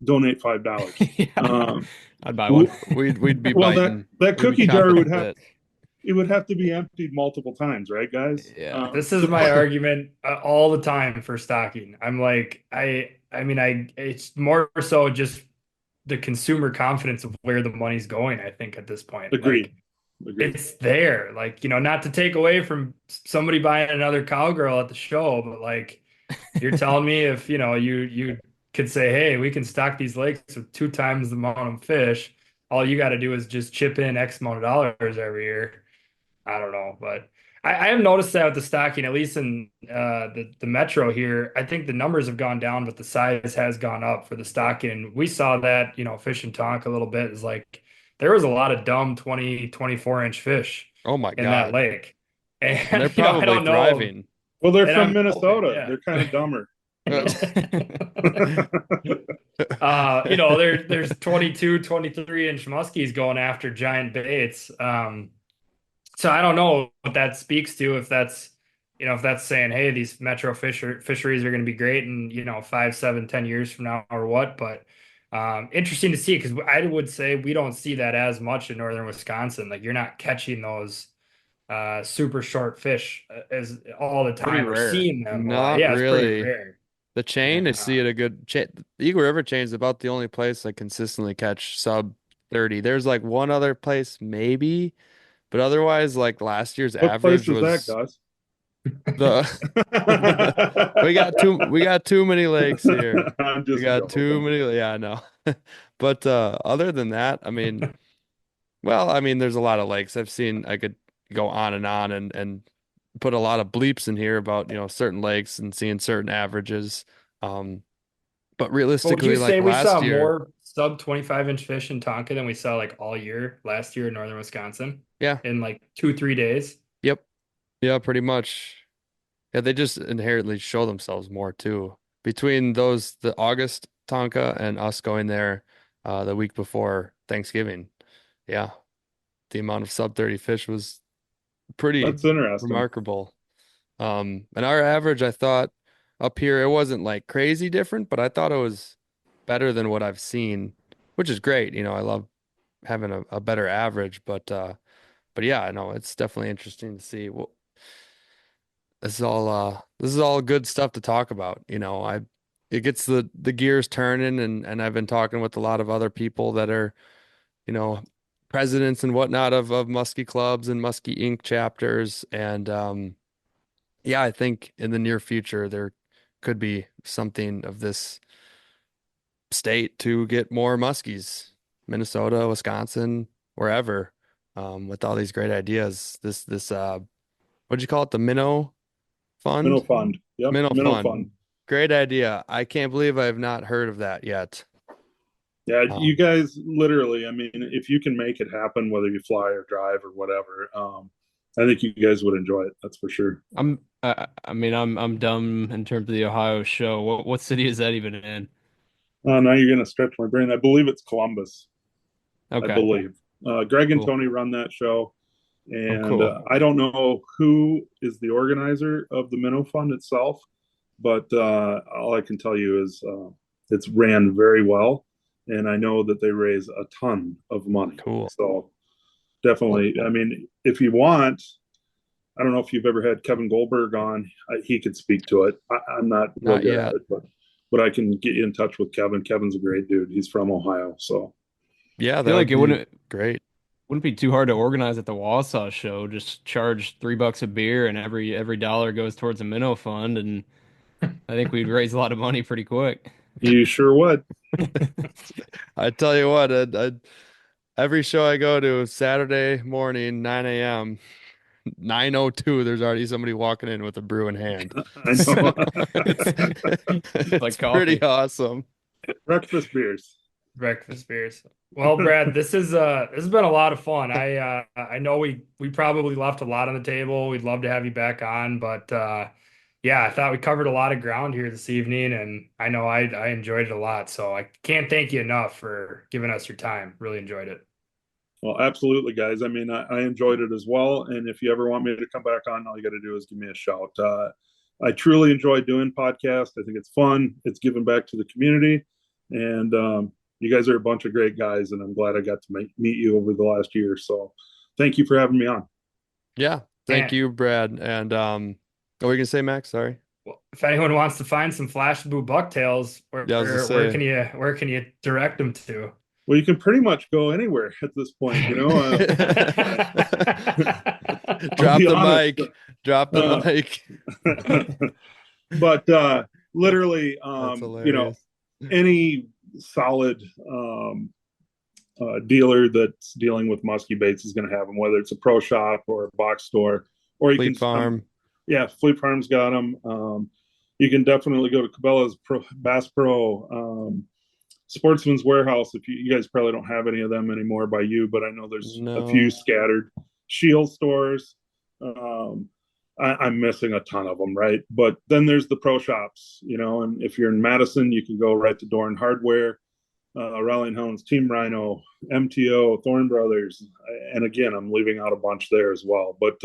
Donate $5." yeah, I'd buy one. We'd be Well, biting. that We'd be cookie jar chomping would at the have bit. it would have to be emptied multiple times, right, guys? Yeah. This is my argument all the time for stocking. I'm like, it's more so just the consumer confidence of where the money's going, I think, at this point. Agreed. Like, Agreed. it's there. Like, not to take away from somebody buying another Cowgirl at the show, but like, you're telling me if, you could say, hey, we can stock these lakes with 2 times the amount of fish. All you got to do is just chip in X amount of dollars every year. I don't know, but I have noticed that with the stocking, at least in the metro here, I think the numbers have gone down, but the size has gone up for the stocking. We saw that, Fish and Tonk a little bit is like there was a lot of dumb 20, 24-inch fish Oh my in that God. lake. And And, they're I probably don't know. thriving. Well, they're And from I'm Minnesota. hoping, yeah. They're kind of dumber. There's 22, 23-inch muskies going after giant baits. So I don't know what that speaks to, if that's saying, hey, these metro fisheries are going to be great in, 5, 7, 10 years from now or what. But interesting to see, because I would say we don't see that as much in northern Wisconsin. Like you're not catching those super short fish as all the Pretty time or rare. seeing them. Not Yeah, it's pretty really. rare. The chain, I And, see it a good chain. The Eagle River chain is about the only place I consistently catch sub 30. There's like one other place maybe, but otherwise, like last year's What place average is that, was Gus? the we got too many lakes here. I'm We just got too joking. many, yeah, no. But other than that, I mean, there's a lot of lakes. I could go on and put a lot of bleeps in here about, certain lakes and seeing certain averages. Um, but But would you realistically, like say we saw last year, more sub 25-inch fish in Tonka than we saw like all year last year in northern Wisconsin yeah, in like 2, 3 days? yep, yeah, pretty much. Yeah, they just inherently show themselves more too. Between the August Tonka and us going there the week before Thanksgiving. Yeah, the amount of sub 30 fish was pretty That's interesting. remarkable. And our average, I thought up here, it wasn't like crazy different, but I thought it was better than what I've seen, which is great. You know, I love having a better average, but yeah, I know it's definitely interesting to see. Well, this is all good stuff to talk about. You know, it gets the gears turning, and I've been talking with a lot of other people that are, you know, presidents and whatnot of Muskie clubs and Muskie Inc. chapters. And yeah, I think in the near future there could be something of this state to get more Muskies, Minnesota, Wisconsin, wherever, with all these great ideas. This what'd you call it? The Minnow Minnow Fund? Fund. Yep, Minnow Minnow Fund. Fund. Great idea. I can't believe I have not heard of that yet. Yeah, you Um, guys literally, I mean, if you can make it happen, whether you fly or drive or whatever, I think you guys would enjoy it. That's for sure. I mean, I'm dumb in terms of the Ohio show. What city is that even in? Now you're going to stretch my brain. I believe it's Columbus. I Okay, believe. Greg and cool. Tony run that show. Oh, And cool. I don't know who is the organizer of the Minnow Fund itself, but all I can tell you is it's ran very well. And I know that they raise a ton of money. cool. So Well, definitely, I mean, if you want, I don't know if you've ever had Kevin Goldberg on. He could speak to it. I'm not real not good at yet. it, but I can get you in touch with Kevin. Kevin's a great dude. He's from Ohio, so Yeah, I that feel like would it be great. wouldn't be too hard to organize at the Wausau show. Just charge $3 a beer, and every dollar goes towards a minnow fund, and I think we'd raise a lot of money pretty quick. you sure would. I tell you what, every show I go to Saturday morning, 9 a.m., 9:02, there's already somebody walking in with a brew in hand. I So know. it's Like it's pretty coffee. awesome. Breakfast beers. Breakfast beers. Well, Brad, this has been a lot of fun. I know we probably left a lot on the table. We'd love to have you back on, but yeah, I thought we covered a lot of ground here this evening, and I know I enjoyed it a lot. So I can't thank you enough for giving us your time. Really enjoyed it. Well, absolutely, guys. I mean, I enjoyed it as well. And if you ever want me to come back on, all you got to do is give me a shout. I truly enjoy doing podcasts. I think it's fun. It's giving back to the community. And you guys are a bunch of great guys. And I'm glad I got to meet you over the last year. So thank you for having me on. Yeah, thank And you, Brad. And what were you gonna say, Max? Sorry. well, if anyone wants to find some Flash Blue bucktails, Yeah, I was gonna where say. where can you direct them to? Well, you can pretty much go anywhere at this point. I'll Drop be the honest. mic. Drop the Uh, mic. but literally, That's hilarious. any solid dealer that's dealing with musky baits is going to have them, whether it's a pro shop or a box store, or you Fleet can, Farm. yeah, Fleet Farm's got them. You can definitely go to Cabela's Bass Pro, Sportsman's Warehouse. If you guys probably don't have any of them anymore by you, but I know there's a few No. scattered. Shield stores. I'm missing a ton of them, right? But then there's the pro shops, and if you're in Madison, you can go right to Dorn Hardware, Rallying Hounds, Team Rhino, MTO, Thorn Brothers. And again, I'm leaving out a bunch there as well. But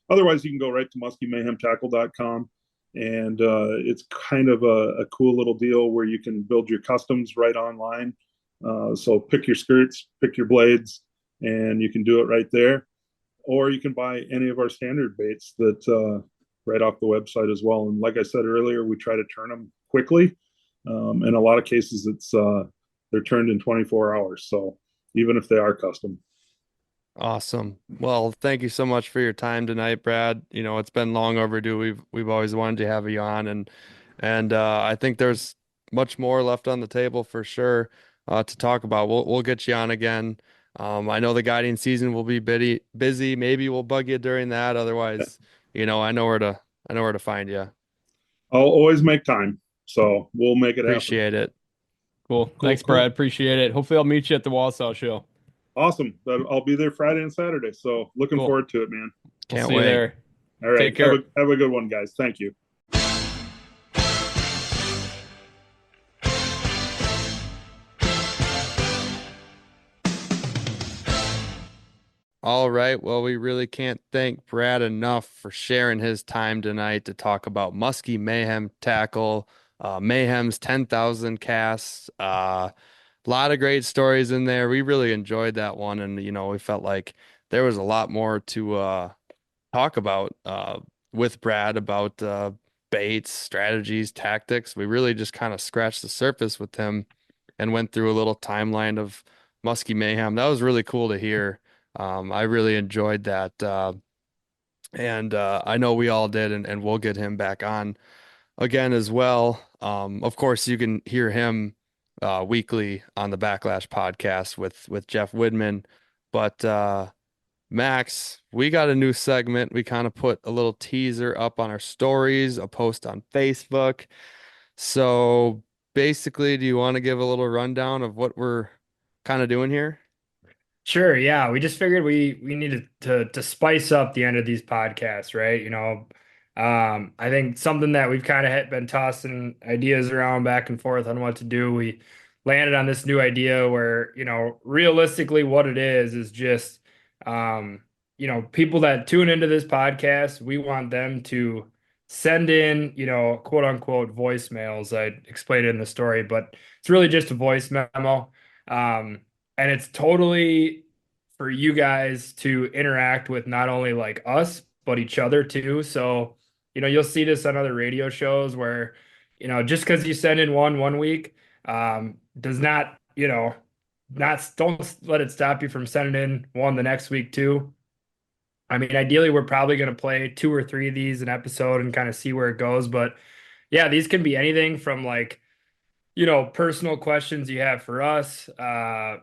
otherwise, you can go right to muskymayhemtackle.com. And it's kind of a cool little deal where you can build your customs right online. So pick your skirts, pick your blades, and you can do it right there. Or you can buy any of our standard baits that right off the website as well. And like I said earlier, we try to turn them quickly. In a lot of cases, they're turned in 24 hours. So even if they are custom. Awesome. Well, thank you so much for your time tonight, Brad. You know, it's been long overdue. We've always wanted to have you on, and I think there's much more left on the table for sure to talk about. We'll get you on again. I know the guiding season will be busy. Maybe we'll bug you during that. Otherwise, I know where to find you. I'll always make time. So we'll make it happen. Appreciate it. Cool. Cool, Thanks, cool. Brad. Appreciate it. Hopefully, I'll meet you at the Wausau show. Awesome. I'll be there Friday and Saturday. So looking Cool. forward to it, man. We'll Can't see you wait. there. All right. Take care. Have a good one, guys. Thank you. All right. Well, we really can't thank Brad enough for sharing his time tonight to talk about Musky Mayhem tackle, Mayhems 10,000 casts. A lot of great stories in there. We really enjoyed that one, and we felt like there was a lot more to talk about with Brad about baits, strategies, tactics. We really just kind of scratched the surface with him and went through a little timeline of Musky Mayhem. That was really cool to hear. I really enjoyed that. And I know we all did, and we'll get him back on again as well. Of course, you can hear him weekly on the Backlash podcast with Jeff Widman. But Max, we got a new segment. We kind of put a little teaser up on our stories, a post on Facebook. So basically, do you want to give a little rundown of what we're kind of doing here? Sure, yeah. We just figured we needed to spice up the end of these podcasts, right? I think something that we've kind of been tossing ideas around back and forth on what to do. We landed on this new idea where, realistically what it is just people that tune into this podcast, we want them to send in, quote unquote voicemails. I explained it in the story, but it's really just a voice memo. And it's totally for you guys to interact with not only like us, but each other too. So, you'll see this on other radio shows where, just because you send in one week, does not, don't let it stop you from sending in one the next week too. I mean, ideally, we're probably going to play 2 or 3 of these an episode and kind of see where it goes. But yeah, these can be anything from like, personal questions you have for us,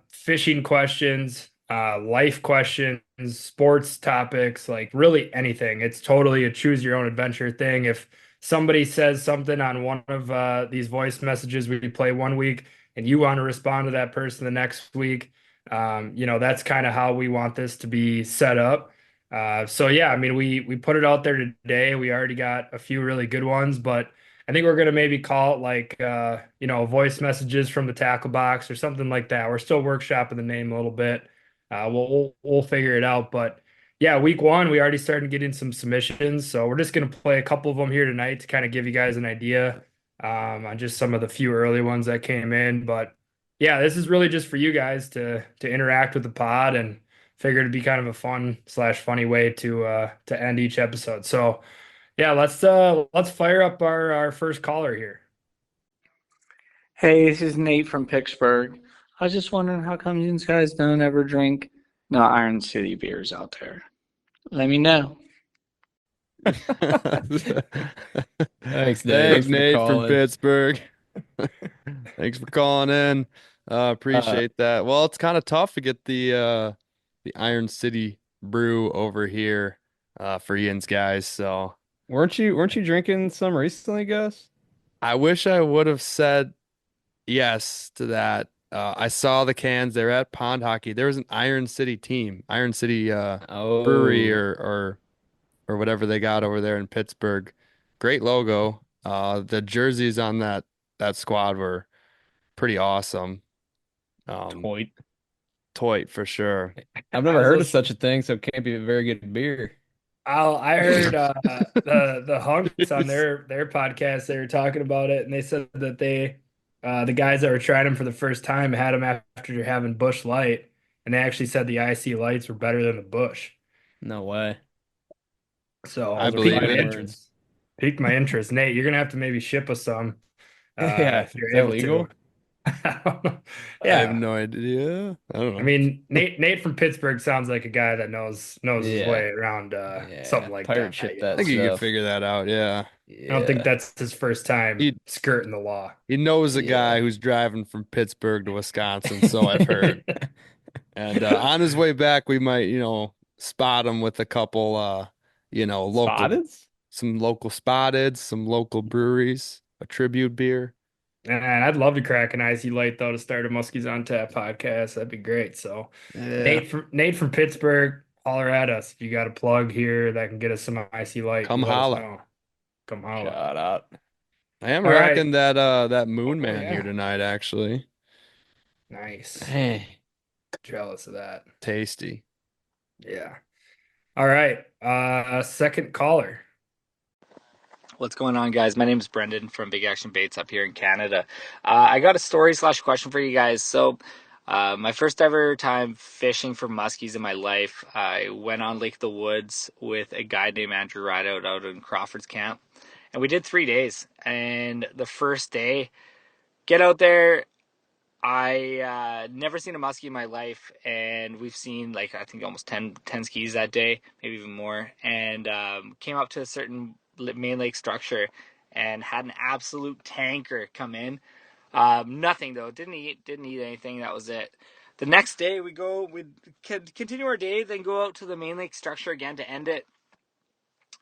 fishing questions, life questions, sports topics, like really anything. It's totally a choose your own adventure thing. If somebody says something on one of these voice messages we play one week and you want to respond to that person the next week, that's kind of how we want this to be set up. So yeah, I mean, we put it out there today. We already got a few really good ones, but I think we're gonna maybe call it like voice messages from the tackle box or something like that. We're still workshopping the name a little bit. We'll figure it out. But yeah, week 1 we already started getting some submissions, so we're just gonna play a couple of them here tonight to kind of give you guys an idea on just some of the few early ones that came in. But yeah, this is really just for you guys to interact with the pod, and figure it'd be kind of a fun/funny way to end each episode. So. Yeah, let's fire up our first caller here. Hey, this is Nate from Pittsburgh. I was just wondering how come you guys don't ever drink no Iron City beers out there. Let me know. Thanks, Nate. Thanks, for Nate from calling. Pittsburgh. Thanks for calling in. Appreciate that. Well, it's kind of tough to get the Iron City brew over here for Ian's guys. So Weren't you drinking some recently, Gus? I wish I would have said yes to that. I saw the cans. They were at Pond Hockey. There was an Iron City team, Iron City brewery or whatever they got over there in Pittsburgh. Great logo. The jerseys on that squad were pretty awesome. Toit for sure. I've never heard of such a thing, so it can't be a very good beer. I heard the Hunks on their podcast. They were talking about it, and they said that the guys that were trying them for the first time had them after having Busch Light, and they actually said the IC Lights were better than the Busch. No way. So I believe it. Piqued my interest. Nate, you're gonna have to maybe ship us some. Yeah, if you're is that able legal? to. I have no idea. I don't know. I mean, Nate from Pittsburgh sounds like a guy that knows his way around something like pirate that. ship I that think you can stuff. figure that out. Yeah. I don't think that's his first time skirting the law. He knows a guy who's driving from Pittsburgh to Wisconsin, so I've heard. And on his way back, we might, spot him with a couple, local, Spotteds? some local spotteds, some local breweries, a tribute beer. And I'd love to crack an IC Light though to start a Muskies on Tap podcast. That'd be great. So Yeah. Nate from Pittsburgh, holler at us if you got a plug here that can get us some IC Light. Come holla. Come holla. Shout out. I am All rocking that Moon Man here tonight, actually. Nice. Hey. Jealous of that. Tasty. Yeah. All right. Second caller. What's going on, guys? My name is Brendan from Big Action Baits up here in Canada. I got a story / question for you guys. So, my first ever time fishing for muskies in my life, I went on Lake of the Woods with a guy named Andrew Rideout out in Crawford's camp. And we did 3 days. And the first day, get out there, I never seen a muskie in my life, and we've seen like I think almost 10 skis that day, maybe even more, and came up to a certain main lake structure and had an absolute tanker come in. Nothing though, didn't eat anything. That was it. The next day we continue our day, then go out to the main lake structure again to end it.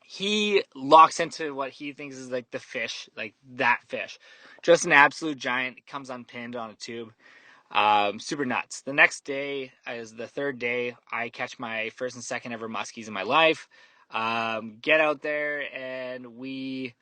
He locks into what he thinks is like the fish, like that fish, just an absolute giant. Comes unpinned on a tube. Super nuts. The next day is the third day. I catch my first and second ever muskies in my life. Get out there and we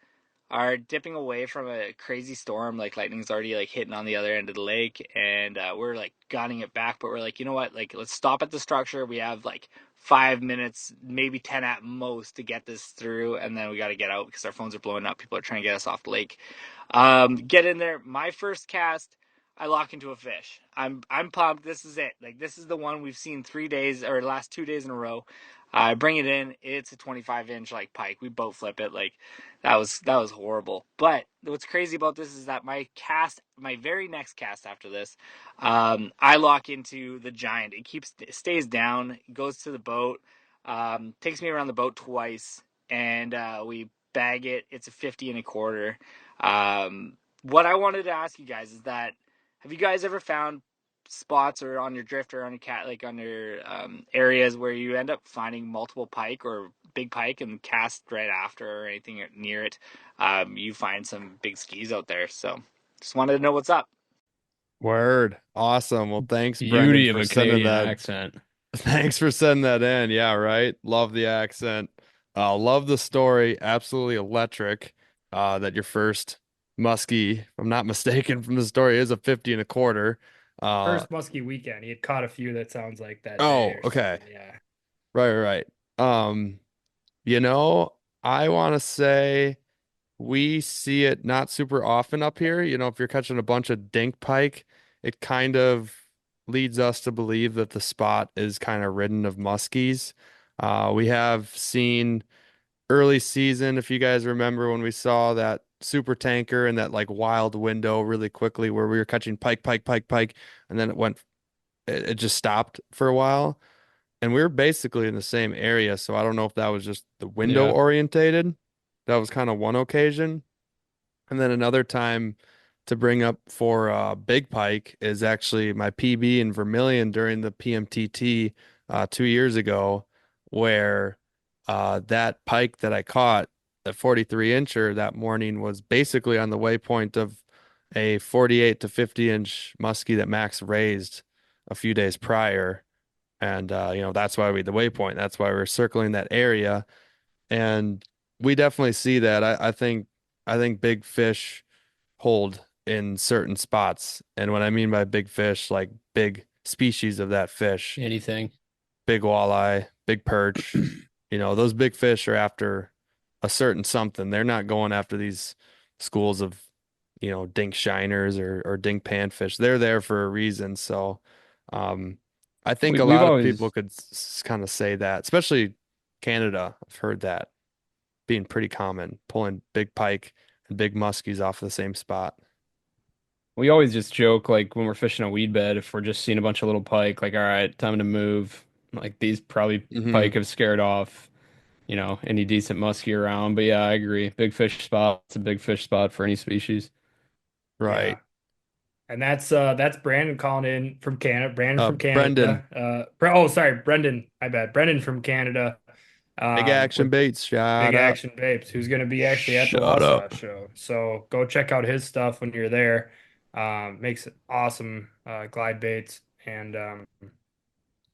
are dipping away from a crazy storm. Like lightning's already like hitting on the other end of the lake, and we're like gunning it back. But we're like, you know what? Like, let's stop at the structure. We have like 5 minutes, maybe 10 at most, to get this through, and then we got to get out because our phones are blowing up. People are trying to get us off the lake. Get in there. My first cast, I lock into a fish. I'm pumped. This is it. Like, this is the one we've seen 3 days or last 2 days in a row. I bring it in. It's a 25-inch like pike. We boat flip it. Like, that was horrible. But what's crazy about this is that my very next cast after this, I lock into the giant. It stays down, goes to the boat, takes me around the boat twice, and we bag it. It's a 50 and a quarter. What I wanted to ask you guys is that, have you guys ever found spots or on your drift or on your cat, like on your areas where you end up finding multiple pike or big pike and cast right after or anything near it, you find some big skis out there? So just wanted to know what's up. Word. Awesome. Well, thanks, Beauty Brendan, of for a sending Canadian that. accent. Thanks for sending that in. Yeah, right. Love the accent. Love the story. Absolutely electric. That your first muskie, if I'm not mistaken from the story, is a 50 and a quarter. First muskie weekend. He had caught a few that sounds like that Oh, day or okay. something. Yeah. Right. You know, I want to say we see it not super often up here. You know, if you're catching a bunch of dink pike, it kind of leads us to believe that the spot is kind of ridden of muskies. We have seen early season, if you guys remember when we saw that super tanker and that like wild window really quickly where we were catching pike, and then it just stopped for a while. And we were basically in the same area, so I don't know if that was just the window Yeah. orientated. That was kind of one occasion. And then another time to bring up for big pike is actually my PB in Vermilion during the PMTT 2 years ago, where that pike that I caught, the 43 incher that morning, was basically on the waypoint of a 48 to 50 inch muskie that Max raised a few days prior. And that's why the waypoint, that's why we're circling that area. And we definitely see that. I think big fish hold in certain spots. And what I mean by big fish, like big species of that fish, Anything. big walleye, big perch, those big fish are after a certain something. They're not going after these schools of, dink shiners or dink panfish. They're there for a reason. So, I think a We've lot of always people could kind of say that, especially Canada. I've heard that being pretty common, pulling big pike and big muskies off the same spot. we always just joke like when we're fishing a weed bed, if we're just seeing a bunch of little pike, like, all right, time to move. Like these probably pike have scared off, any decent muskie around. But yeah, I agree. Big fish spot. It's a big fish spot for any species. Right. Yeah. And that's Brandon calling in from Canada. Brandon from Brendan. Canada. Sorry, Brendan. My bad. Brendan from Canada. Big Action With Baits. Shout Big out. Action Babes, who's going to be actually at the Shut Wausau up. show. So go check out his stuff when you're there. Makes awesome glide baits, and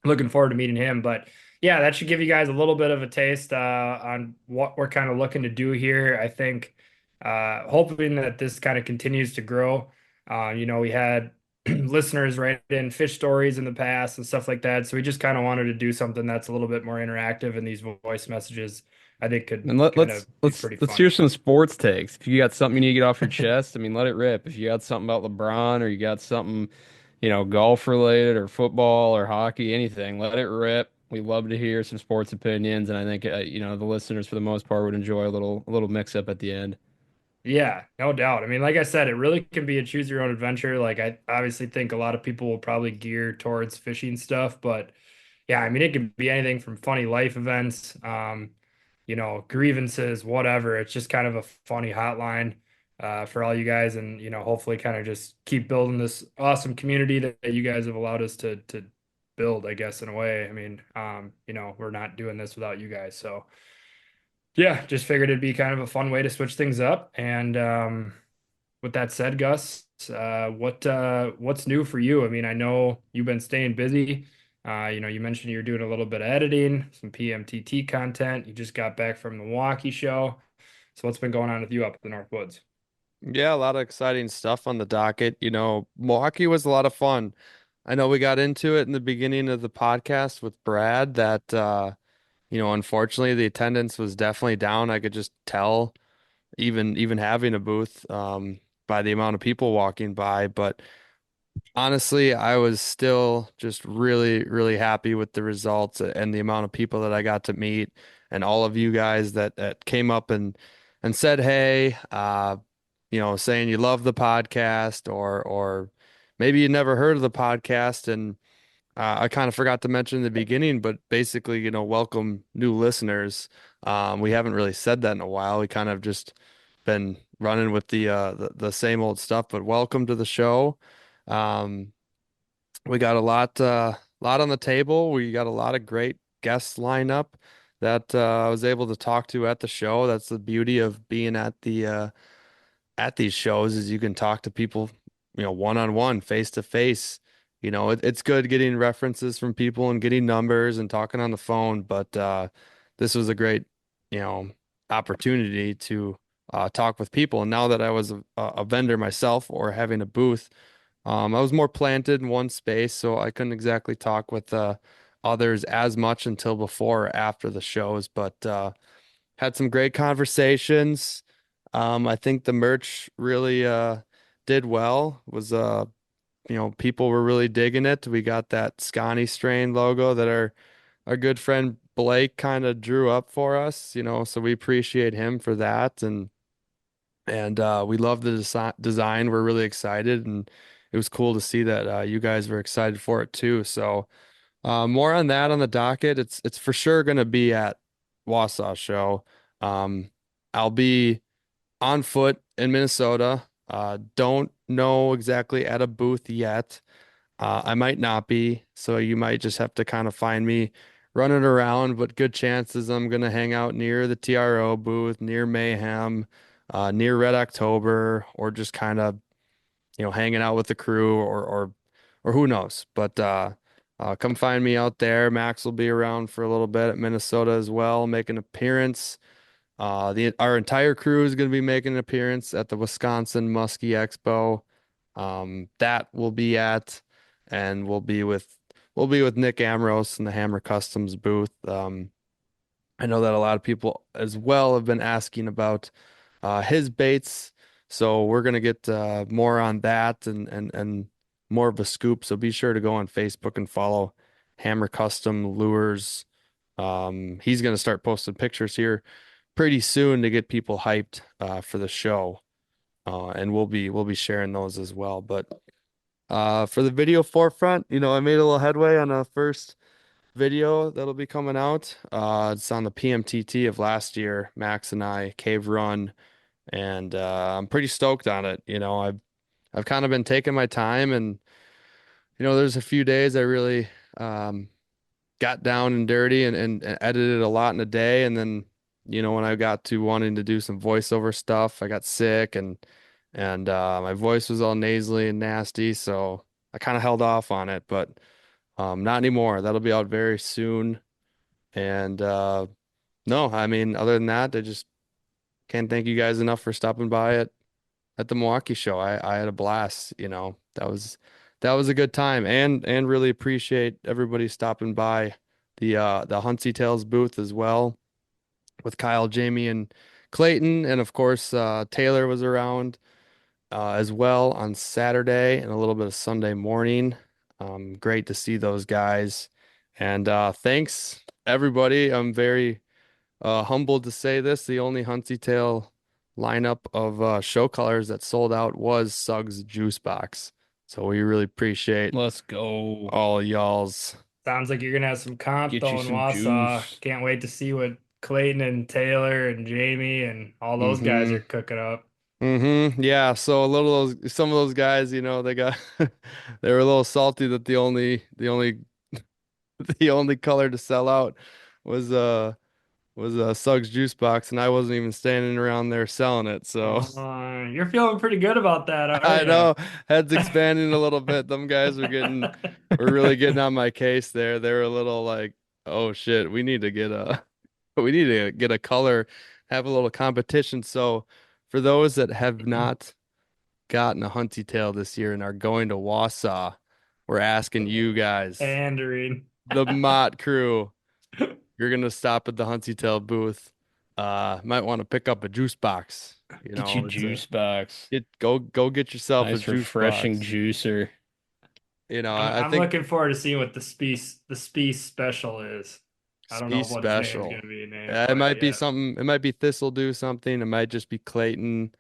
looking forward to meeting him. But yeah, that should give you guys a little bit of a taste on what we're kind of looking to do here. I think hoping that this kind of continues to grow. We had listeners write in fish stories in the past and stuff like that. So we just kind of wanted to do something that's a little bit more interactive, and these voice messages I think could And let, kind let's of be let's pretty let's hear funny. some sports takes. If you got something you need to get off your chest, I mean, let it rip. If you got something about LeBron or you got something, golf related or football or hockey, anything, let it rip. We love to hear some sports opinions, and I think the listeners for the most part would enjoy a little mix up at the end. Yeah, no doubt. I mean, like I said, it really can be a choose your own adventure. Like I obviously think a lot of people will probably gear towards fishing stuff, but yeah, I mean, it can be anything from funny life events, grievances, whatever. It's just kind of a funny hotline for all you guys, and hopefully, kind of just keep building this awesome community that you guys have allowed us to build. I guess in a way. I mean, we're not doing this without you guys, so yeah, just figured it'd be kind of a fun way to switch things up. And with that said, Gus, what's new for you? I mean, I know you've been staying busy. You mentioned you're doing a little bit of editing, some PMTT content. You just got back from the Milwaukee show. So what's been going on with you up in the North Woods? Yeah, a lot of exciting stuff on the docket. Milwaukee was a lot of fun. I know we got into it in the beginning of the podcast with Brad that unfortunately the attendance was definitely down. I could just tell even having a booth by the amount of people walking by, but honestly, I was still just really, really happy with the results and the amount of people that I got to meet and all of you guys that came up and said, hey, saying you love the podcast or maybe you never heard of the podcast. And I kind of forgot to mention in the beginning, but basically, welcome new listeners. We haven't really said that in a while. We kind of just been running with the same old stuff, but welcome to the show. Um, we got a lot on the table. We got a lot of great guests lined up that I was able to talk to at the show. That's the beauty of being at these shows is you can talk to people, one on one, face to face. It's good getting references from people and getting numbers and talking on the phone, but this was a great, you know, opportunity to talk with people. And now that I was a vendor myself or having a booth, I was more planted in one space, so I couldn't exactly talk with others as much until before or after the shows, but had some great conversations. I think the merch really did well. Was people were really digging it. We got that Scotty strain logo that our good friend Blake kind of drew up for us, so we appreciate him for that and we love the design. We're really excited and it was cool to see that you guys were excited for it too. So more on that on the docket. It's for sure going to be at Wausau show. Um, I'll be on foot in Minnesota. Don't know exactly at a booth yet. I might not be, so you might just have to kind of find me running around, but good chances I'm gonna hang out near the TRO booth, near Mayhem, near Red October, or just kind of, hanging out with the crew or who knows. But come find me out there. Max will be around for a little bit at Minnesota as well, make an appearance. Our entire crew is going to be making an appearance at the Wisconsin Muskie Expo. That we'll be at, and we'll be with Nick Amros in the Hammer Customs booth. I know that a lot of people as well have been asking about his baits, so we're gonna get more on that and more of a scoop. So be sure to go on Facebook and follow Hammer Custom Lures. He's gonna start posting pictures here pretty soon to get people hyped for the show. And we'll be sharing those as well. But for the video forefront, I made a little headway on a first video that'll be coming out. It's on the PMTT of last year, Max and I, Cave Run, and I'm pretty stoked on it. I've kind of been taking my time and there's a few days I really got down and dirty and edited a lot in a day. And then, when I got to wanting to do some voiceover stuff, I got sick and my voice was all nasally and nasty. So I kind of held off on it, but not anymore. That'll be out very soon. And no, I mean, other than that, I just can't thank you guys enough for stopping by at the Milwaukee show. I had a blast, that was a good time and really appreciate everybody stopping by the Huntsy Tales booth as well. with Kyle, Jamie, and Clayton, and of course Taylor was around as well on Saturday and a little bit of Sunday morning. Great to see those guys, and thanks everybody. I'm very humbled to say this. The only Huntsy Tail lineup of show colors that sold out was Suggs Juice Box. So we really appreciate Let's go. all y'all's. Sounds like you're gonna have some comp Get though you in some Wausau. juice. Can't wait to see what Clayton and Taylor and Jamie and all those guys are cooking up. Yeah, so some of those guys, they got they were a little salty that the only color to sell out was a Suggs Juice Box, and I wasn't even standing around there selling it. So You're feeling pretty good about that, aren't I you? know heads expanding a little bit. Them guys were really getting on my case there. They were a little like, oh shit, we need to get a color, have a little competition. So for those that have not gotten a Hunty Tail this year and are going to Wausau, we're asking you guys, Pandering. the Mott crew, you're gonna stop at the Hunty Tail booth. Might want to pick up a juice box. Get you juice box. Go get yourself a Nice juice refreshing box. juicer. I'm I think looking forward to seeing what the Spee special is. I don't know Spee what his name's special. gonna be named. It might be something. It might be Thistle do something. It might just be Clayton.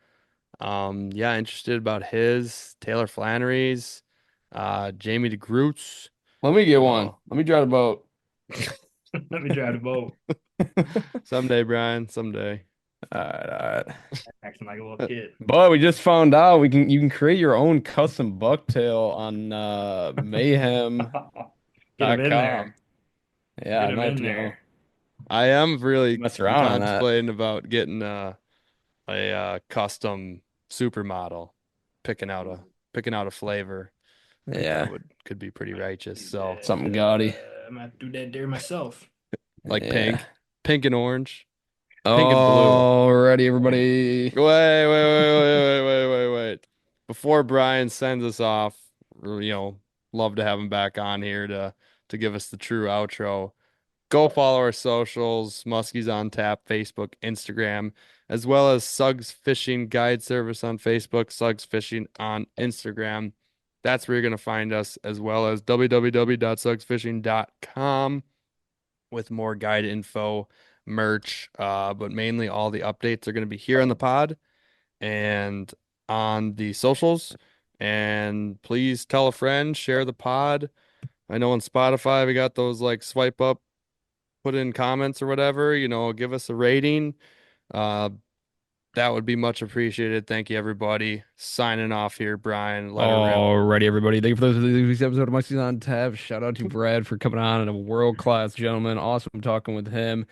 Yeah, interested about his Taylor Flannery's, Jamie DeGroots. Let me get one. Let me drive the boat. Let me try to vote. Someday, Brian. Someday. All right. Acting like a little kid. But we just found out you can create your own custom bucktail on Mayhem. Get him in there. Yeah, I Get him might in do. there. I am really Mess around on that. contemplating about getting a custom supermodel, picking out a flavor. I think Yeah. that could be pretty righteous. So Something gaudy. I'm gonna have to do that there myself. like Yeah. pink and orange. Pink and blue. Alrighty, everybody. Wait. Before Brian sends us off, love to have him back on here to give us the true outro. Go follow our socials, Muskie's on Tap, Facebook, Instagram, as well as Suggs Fishing Guide Service on Facebook, Suggs Fishing on Instagram. That's where you're going to find us, as well as www.suggsfishing.com with more guide info, merch, but mainly all the updates are going to be here on the pod and on the socials. And please tell a friend, share the pod. I know on Spotify we got those like swipe up, put in comments or whatever, give us a rating. That would be much appreciated. Thank you, everybody. Signing off here, Brian. Alrighty, everybody. Thank you for this week's episode of Muskie's on Tap. Shout out to Brad for coming on and a world-class gentleman. Awesome talking with him.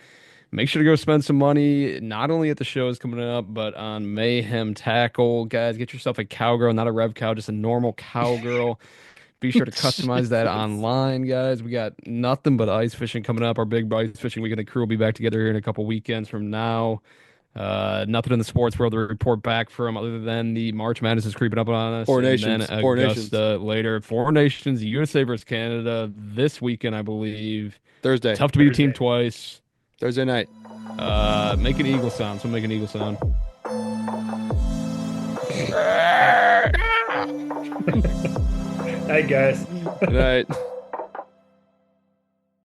Make sure to go spend some money, not only at the shows coming up, but on Mayhem Tackle. Guys, get yourself a Cowgirl, not a Rev Cow, just a normal Cowgirl. Be sure to customize that online, guys. We got nothing but ice fishing coming up. Our big ice fishing weekend. The crew will be back together here in a couple weekends from now. Nothing in the sports world to report back from other than the March Madness is creeping up on us. Four and Nations. then Four Augusta Nations. later. Four Nations, USA versus Canada this weekend, I believe. Thursday. Tough to beat a team twice. Thursday night. Make an eagle sound. So make an eagle sound. Hey guys. Good night.